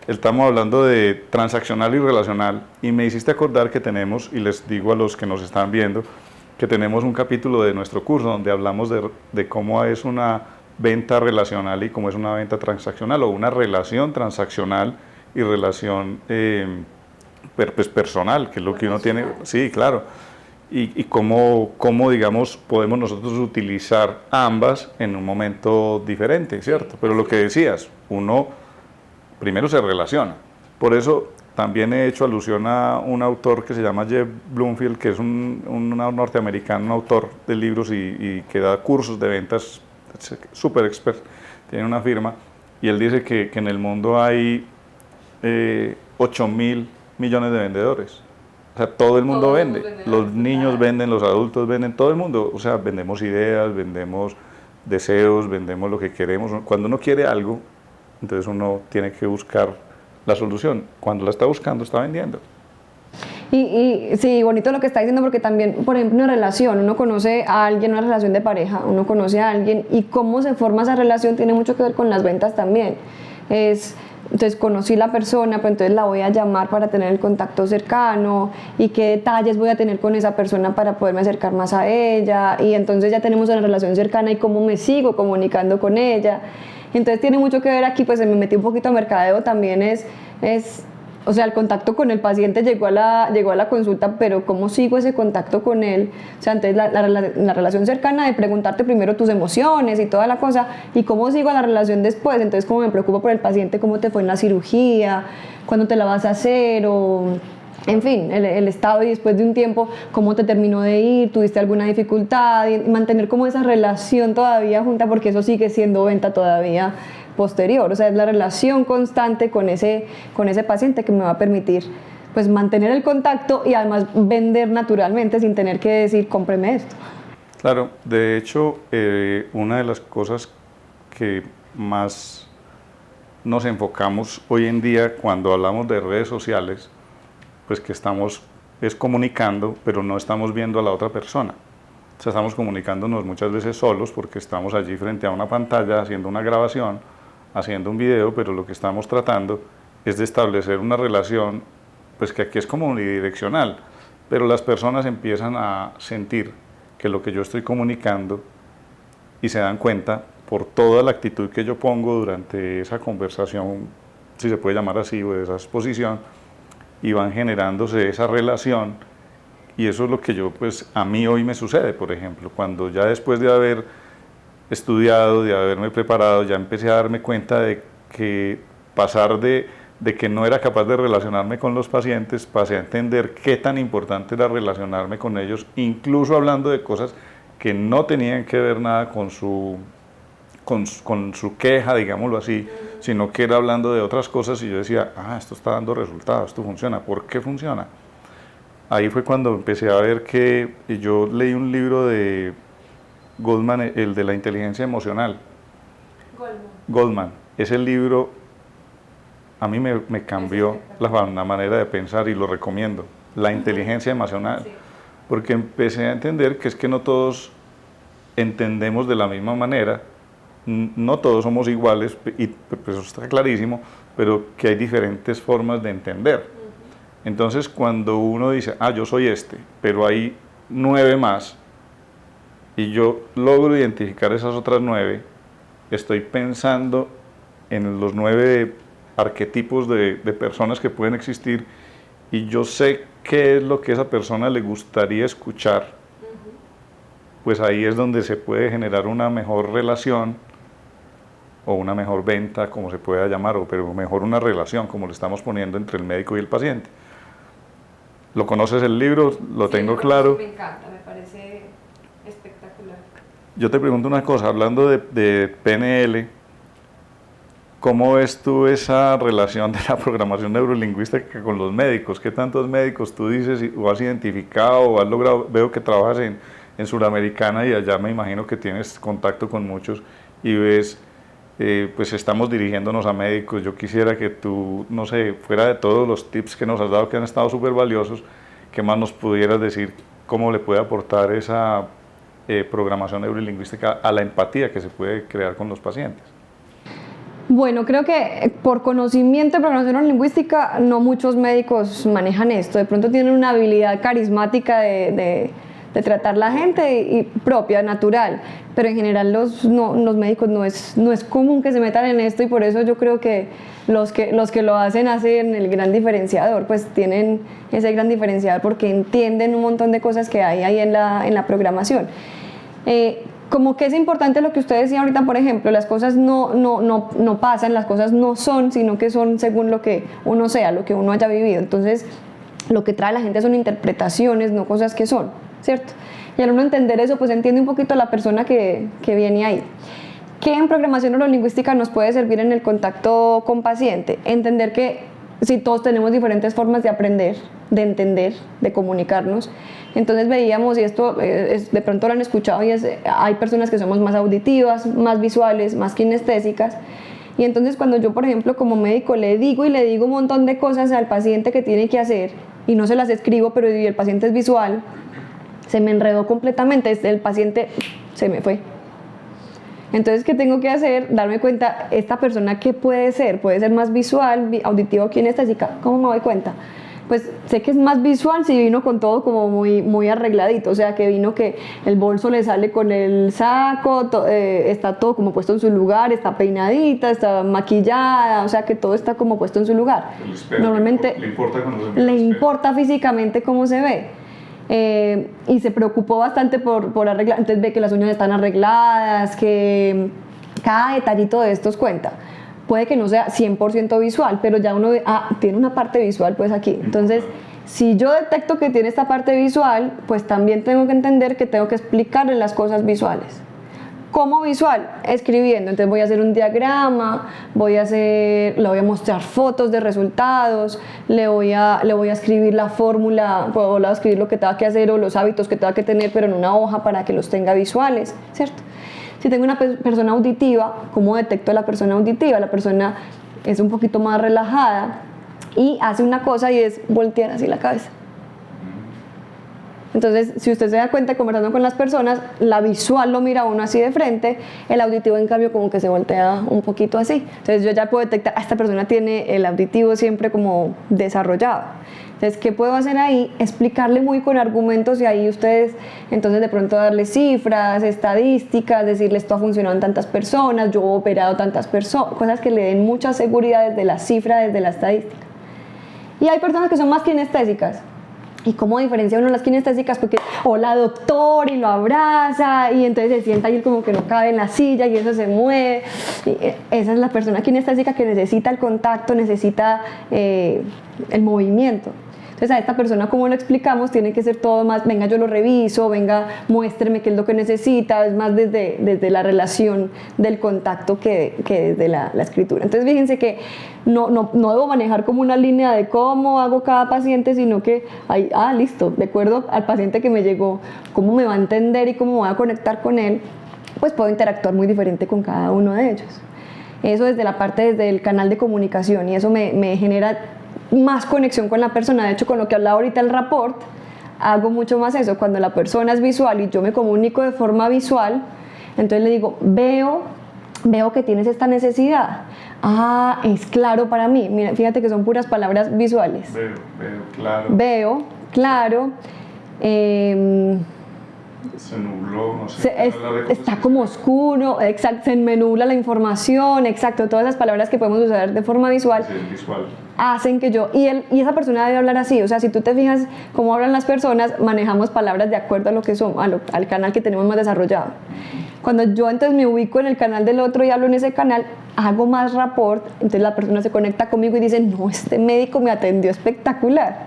estamos hablando de transaccional y relacional y me hiciste acordar que tenemos, y les digo a los que nos están viendo, que tenemos un capítulo de nuestro curso donde hablamos de cómo es una venta relacional y cómo es una venta transaccional o una relación transaccional y relación pues personal, que es lo que uno tiene, sí, claro. Y cómo, digamos, podemos nosotros utilizar ambas en un momento diferente, ¿cierto? Pero lo que decías, uno primero se relaciona. Por eso también he hecho alusión a un autor que se llama Jeff Bloomfield, que es un norteamericano, un autor de libros y que da cursos de ventas, súper expert, tiene una firma, y él dice que en el mundo hay 8.000 millones de vendedores. O sea, todo el mundo vende, los niños venden, los adultos venden, todo el mundo, o sea, vendemos ideas, vendemos deseos, vendemos lo que queremos. Cuando uno quiere algo, entonces uno tiene que buscar la solución. Cuando la está buscando, está vendiendo. Y sí, bonito lo que está diciendo, porque también, por ejemplo, una relación, uno conoce a alguien, una relación de pareja, uno conoce a alguien y cómo se forma esa relación tiene mucho que ver con las ventas también. entonces conocí la persona, pero entonces la voy a llamar para tener el contacto cercano y qué detalles voy a tener con esa persona para poderme acercar más a ella, y entonces ya tenemos una relación cercana y cómo me sigo comunicando con ella. Entonces tiene mucho que ver aquí, pues me metí un poquito a mercadeo también, o sea, el contacto con el paciente llegó a la consulta, pero ¿cómo sigo ese contacto con él? O sea, entonces la relación cercana de preguntarte primero tus emociones y toda la cosa, y cómo sigo la relación después. Entonces, cómo me preocupo por el paciente, cómo te fue en la cirugía, cuándo te la vas a hacer, o en fin, el estado, y después de un tiempo, cómo te terminó de ir, tuviste alguna dificultad, y mantener como esa relación todavía junta, porque eso sigue siendo venta todavía posterior. O sea, es la relación constante con ese paciente que me va a permitir pues mantener el contacto y además vender naturalmente sin tener que decir cómpreme esto. Claro, de hecho, una de las cosas que más nos enfocamos hoy en día cuando hablamos de redes sociales, pues que estamos comunicando, pero no estamos viendo a la otra persona. O sea, estamos comunicándonos muchas veces solos porque estamos allí frente a una pantalla haciendo una grabación, haciendo un video, pero lo que estamos tratando es de establecer una relación, pues que aquí es como unidireccional, pero las personas empiezan a sentir que lo que yo estoy comunicando, y se dan cuenta por toda la actitud que yo pongo durante esa conversación, si se puede llamar así, o esa exposición, y van generándose esa relación. Y eso es lo que pues a mí hoy me sucede, por ejemplo, cuando ya después de haber estudiado, de haberme preparado, ya empecé a darme cuenta de que pasar de que no era capaz de relacionarme con los pacientes, pasé a entender qué tan importante era relacionarme con ellos, incluso hablando de cosas que no tenían que ver nada con su queja, digámoslo así, sino que era hablando de otras cosas, y yo decía, esto está dando resultados, esto funciona. ¿Por qué funciona? Ahí fue cuando empecé a ver que yo leí un libro de Goldman, el de la inteligencia emocional. Goldman. Ese libro a mí me cambió la manera de pensar, y lo recomiendo. La inteligencia emocional. Sí. Porque empecé a entender que es que no todos entendemos de la misma manera, no todos somos iguales, y pues eso está clarísimo, pero que hay diferentes formas de entender. Entonces, cuando uno dice, yo soy pero hay 9 más, y yo logro identificar esas otras 9, estoy pensando en los 9 arquetipos de personas que pueden existir, y yo sé qué es lo que a esa persona le gustaría escuchar, pues ahí es donde se puede generar una mejor relación, o una mejor venta, como se pueda llamar, pero mejor una relación, como le estamos poniendo, entre el médico y el paciente. ¿Lo conoces el libro? ¿Lo tengo claro? Me encanta, me parece espectacular. Yo te pregunto una cosa, hablando de PNL, ¿cómo ves tú esa relación de la programación neurolingüística con los médicos? ¿Qué tantos médicos tú dices o has identificado o has logrado? Veo que trabajas en Suramericana, y allá me imagino que tienes contacto con muchos, y ves, pues estamos dirigiéndonos a médicos. Yo quisiera que tú, no sé, fuera de todos los tips que nos has dado, que han estado súper valiosos, ¿qué más nos pudieras decir cómo le puede aportar esa programación neurolingüística a la empatía que se puede crear con los pacientes? Bueno, creo que por conocimiento de programación neurolingüística no muchos médicos manejan esto. De pronto tienen una habilidad carismática de tratar la gente y propia, natural, pero en general los médicos no es común que se metan en esto, y por eso yo creo que los que lo hacen el gran diferenciador, pues tienen ese gran diferenciador porque entienden un montón de cosas que hay ahí en la programación. Como que es importante lo que usted decía ahorita, por ejemplo, las cosas no pasan, las cosas no son, sino que son según lo que uno sea, lo que uno haya vivido. Entonces, lo que trae la gente son interpretaciones, no cosas que son, ¿cierto? Y al uno entender eso, pues entiende un poquito a la persona que viene ahí. ¿Qué en programación neurolingüística nos puede servir en el contacto con paciente? Entender que si todos tenemos diferentes formas de aprender, de entender, de comunicarnos. Entonces veíamos, y esto de pronto lo han escuchado, y hay personas que somos más auditivas, más visuales, más kinestésicas. Y entonces cuando yo, por ejemplo, como médico le digo un montón de cosas al paciente que tiene que hacer, y no se las escribo, pero el paciente es visual, se me enredó completamente, el paciente se me fue. Entonces, ¿qué tengo que hacer? Darme cuenta, esta persona, ¿qué puede ser? ¿Puede ser más visual, auditivo, kinestésica? ¿Cómo me doy cuenta? Pues sé que es más visual si vino con todo como muy arregladito, o sea, que vino que el bolso le sale con el saco, está todo como puesto en su lugar, está peinadita, está maquillada, o sea, que todo está como puesto en su lugar. Normalmente le importa físicamente cómo se ve. Y se preocupó bastante por arreglar, entonces ve que las uñas están arregladas, que cada detallito de estos cuenta. Puede que no sea 100% visual, pero ya uno ve, tiene una parte visual pues aquí. Entonces, si yo detecto que tiene esta parte visual, pues también tengo que entender que tengo que explicarle las cosas visuales. ¿Cómo visual? Escribiendo. Entonces voy a hacer un diagrama, le voy a mostrar fotos de resultados, le voy a escribir la fórmula, o le voy a escribir lo que tenga que hacer o los hábitos que tenga que tener, pero en una hoja para que los tenga visuales, ¿cierto? Si tengo una persona auditiva, ¿cómo detecto a la persona auditiva? La persona es un poquito más relajada y hace una cosa y es voltear así la cabeza. Entonces, si usted se da cuenta conversando con las personas, la visual lo mira a uno así de frente, el auditivo en cambio como que se voltea un poquito así. Entonces yo ya puedo detectar, esta persona tiene el auditivo siempre como desarrollado. Entonces, ¿qué puedo hacer ahí? Explicarle muy con argumentos y ahí ustedes, entonces de pronto darle cifras, estadísticas, decirle esto ha funcionado en tantas personas, yo he operado tantas personas, cosas que le den mucha seguridad desde la cifra, desde la estadística. Y hay personas que son más kinestésicas. ¿Y cómo diferencia uno las kinestésicas? Porque, hola doctor, y lo abraza, y entonces se sienta y él como que no cabe en la silla y eso se mueve. Y esa es la persona kinestésica que necesita el contacto, necesita el movimiento. Entonces a esta persona, como lo explicamos, tiene que ser todo más, venga yo lo reviso, venga muéstreme qué es lo que necesita, es más desde la relación del contacto que desde la escritura. Entonces fíjense que no debo manejar como una línea de cómo hago cada paciente, sino que, listo, de acuerdo al paciente que me llegó, cómo me va a entender y cómo voy a conectar con él, pues puedo interactuar muy diferente con cada uno de ellos. Eso desde el canal de comunicación, y eso me genera más conexión con la persona. De hecho, con lo que hablaba ahorita el rapport, hago mucho más eso. Cuando la persona es visual y yo me comunico de forma visual, entonces le digo, veo que tienes esta necesidad. Es claro para mí. Mira, fíjate que son puras palabras visuales. Veo, claro. Se nubló, no sé. Está como oscuro, exacto, se enmenula la información, exacto, todas las palabras que podemos usar de forma visual, sí, visual. Hacen que y esa persona debe hablar así. O sea, si tú te fijas cómo hablan las personas, manejamos palabras de acuerdo a lo que son, al canal que tenemos más desarrollado. Cuando yo entonces me ubico en el canal del otro y hablo en ese canal, hago más rapport, entonces la persona se conecta conmigo y dice, no, este médico me atendió espectacular.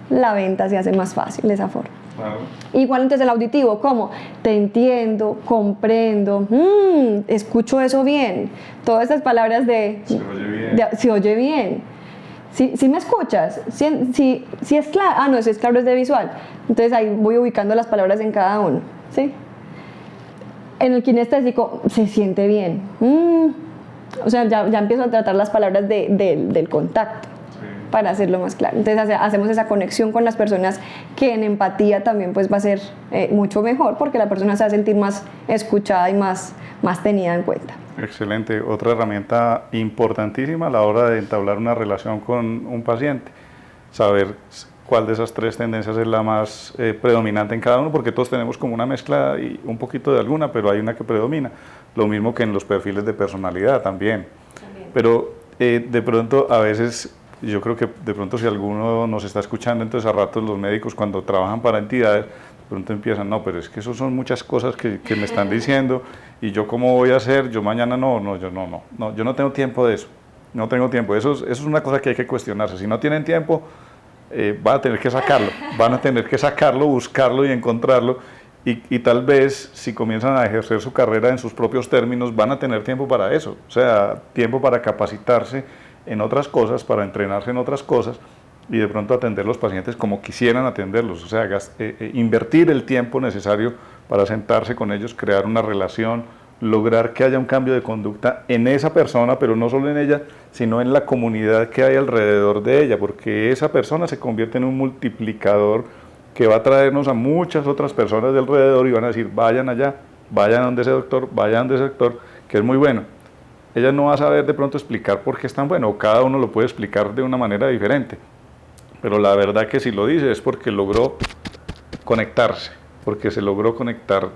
La venta se hace más fácil de esa forma. Claro. Igual entonces el auditivo, ¿cómo? Te entiendo, comprendo, escucho eso bien. Todas esas palabras se oye bien. Si me escuchas, si es claro, no, si es claro es de visual. Entonces ahí voy ubicando las palabras en cada uno, ¿sí? En el kinestésico se siente bien. O sea, ya empiezo a tratar las palabras del contacto para hacerlo más claro. Entonces hacemos esa conexión con las personas, que en empatía también pues va a ser mucho mejor, porque la persona se va a sentir más escuchada y más tenida en cuenta. Excelente. Otra herramienta importantísima a la hora de entablar una relación con un paciente. Saber cuál de esas tres tendencias es la más predominante en cada uno, porque todos tenemos como una mezcla y un poquito de alguna, pero hay una que predomina. Lo mismo que en los perfiles de personalidad también. Pero de pronto a veces, yo creo que de pronto si alguno nos está escuchando, entonces a ratos los médicos cuando trabajan para entidades, de pronto empiezan, no, pero es que eso son muchas cosas que me están diciendo, y yo cómo voy a hacer, yo mañana yo no tengo tiempo de eso, no tengo tiempo. Eso es una cosa que hay que cuestionarse. Si no tienen tiempo, van a tener que sacarlo, buscarlo y encontrarlo, y tal vez si comienzan a ejercer su carrera en sus propios términos, van a tener tiempo para eso, o sea, tiempo para capacitarse en otras cosas, para entrenarse en otras cosas, y de pronto atender los pacientes como quisieran atenderlos, o sea, invertir el tiempo necesario para sentarse con ellos, crear una relación, lograr que haya un cambio de conducta en esa persona, pero no solo en ella, sino en la comunidad que hay alrededor de ella, porque esa persona se convierte en un multiplicador que va a traernos a muchas otras personas de alrededor y van a decir, vayan allá, vayan donde ese doctor, vayan donde ese doctor, que es muy bueno. Ella no va a saber de pronto explicar por qué es tan bueno, o cada uno lo puede explicar de una manera diferente, pero la verdad que si lo dice es porque logró conectarse, porque se logró conectar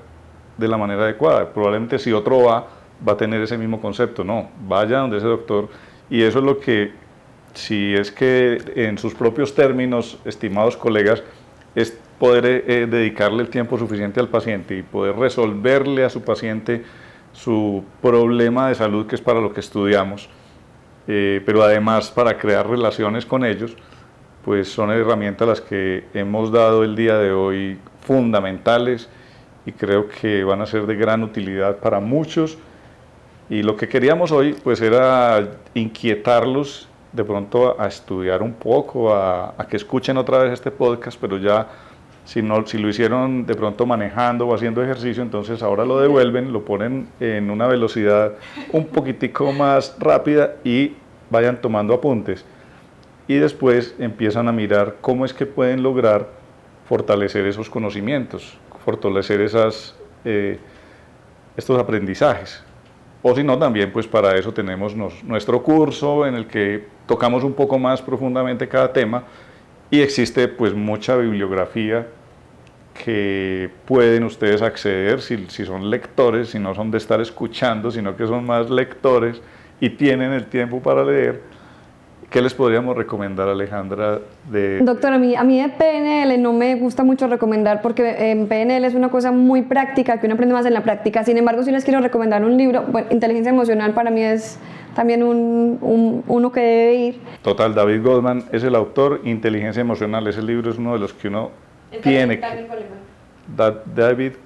de la manera adecuada. Probablemente si otro va a tener ese mismo concepto. No, vaya donde ese doctor, y eso es lo que, si es que en sus propios términos, estimados colegas, es poder dedicarle el tiempo suficiente al paciente y poder resolverle a su paciente su problema de salud, que es para lo que estudiamos, pero además para crear relaciones con ellos, pues son herramientas las que hemos dado el día de hoy fundamentales, y creo que van a ser de gran utilidad para muchos. Y lo que queríamos hoy pues era inquietarlos de pronto a estudiar un poco, a que escuchen otra vez este podcast, pero ya si lo hicieron de pronto manejando o haciendo ejercicio, entonces ahora lo devuelven, lo ponen en una velocidad un poquitico más rápida y vayan tomando apuntes. Y después empiezan a mirar cómo es que pueden lograr fortalecer esos conocimientos, fortalecer estos aprendizajes. O si no, también pues para eso tenemos nuestro curso en el que tocamos un poco más profundamente cada tema, y existe pues mucha bibliografía que pueden ustedes acceder si son lectores, si no son de estar escuchando, sino que son más lectores y tienen el tiempo para leer. ¿Qué les podríamos recomendar, Alejandra? Doctor, a mí de PNL no me gusta mucho recomendar, porque en PNL es una cosa muy práctica, que uno aprende más en la práctica. Sin embargo, si les quiero recomendar un libro, bueno, Inteligencia Emocional para mí es también uno que debe ir. Total, David Goldman es el autor. Inteligencia Emocional, ese libro es uno de los que uno tiene que...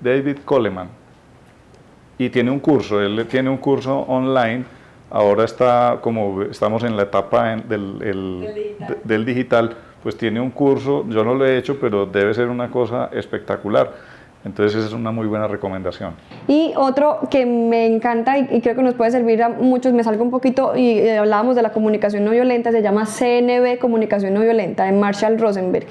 David Coleman. Y tiene un curso, él tiene un curso online. Ahora estamos en la etapa del digital, pues tiene un curso, yo no lo he hecho, pero debe ser una cosa espectacular. Entonces esa es una muy buena recomendación. Y otro que me encanta y creo que nos puede servir a muchos, me salgo un poquito y hablábamos de la comunicación no violenta, se llama CNV, Comunicación No Violenta, de Marshall Rosenberg.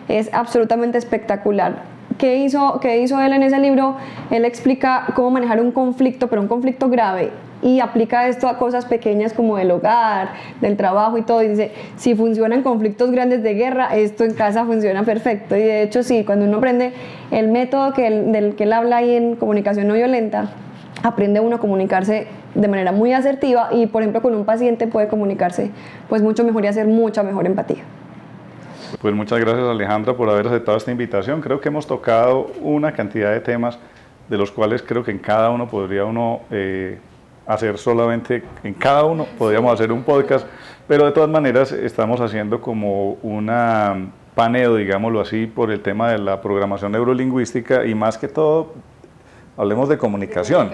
Es absolutamente espectacular. ¿Qué hizo él en ese libro? Él explica cómo manejar un conflicto, pero un conflicto grave, y aplica esto a cosas pequeñas como del hogar, del trabajo y todo, y dice, si funcionan conflictos grandes de guerra, esto en casa funciona perfecto. Y de hecho sí, cuando uno aprende el método del que él habla ahí en comunicación no violenta, aprende uno a comunicarse de manera muy asertiva, y por ejemplo con un paciente puede comunicarse pues mucho mejor y hacer mucha mejor empatía. Pues muchas gracias, Alejandra, por haber aceptado esta invitación. Creo que hemos tocado una cantidad de temas de los cuales creo que en cada uno podría hacer solamente, en cada uno podríamos hacer un podcast, pero de todas maneras estamos haciendo como una paneo, digámoslo así, por el tema de la programación neurolingüística, y más que todo hablemos de comunicación.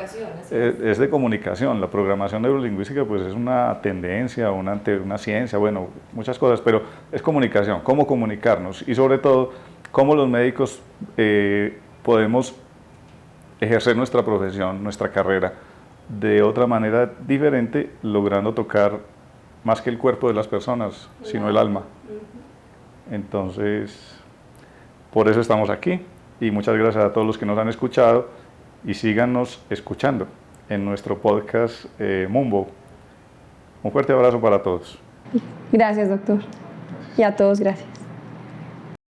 Es de comunicación. La programación neurolingüística pues es una tendencia, una ciencia, bueno, muchas cosas, pero es comunicación, cómo comunicarnos, y sobre todo cómo los médicos podemos ejercer nuestra profesión, nuestra carrera de otra manera diferente, logrando tocar más que el cuerpo de las personas, sino el alma. Entonces, por eso estamos aquí, y muchas gracias a todos los que nos han escuchado, y síganos escuchando en nuestro podcast Mumbo. Un fuerte abrazo para todos. Gracias, doctor. Y a todos, gracias.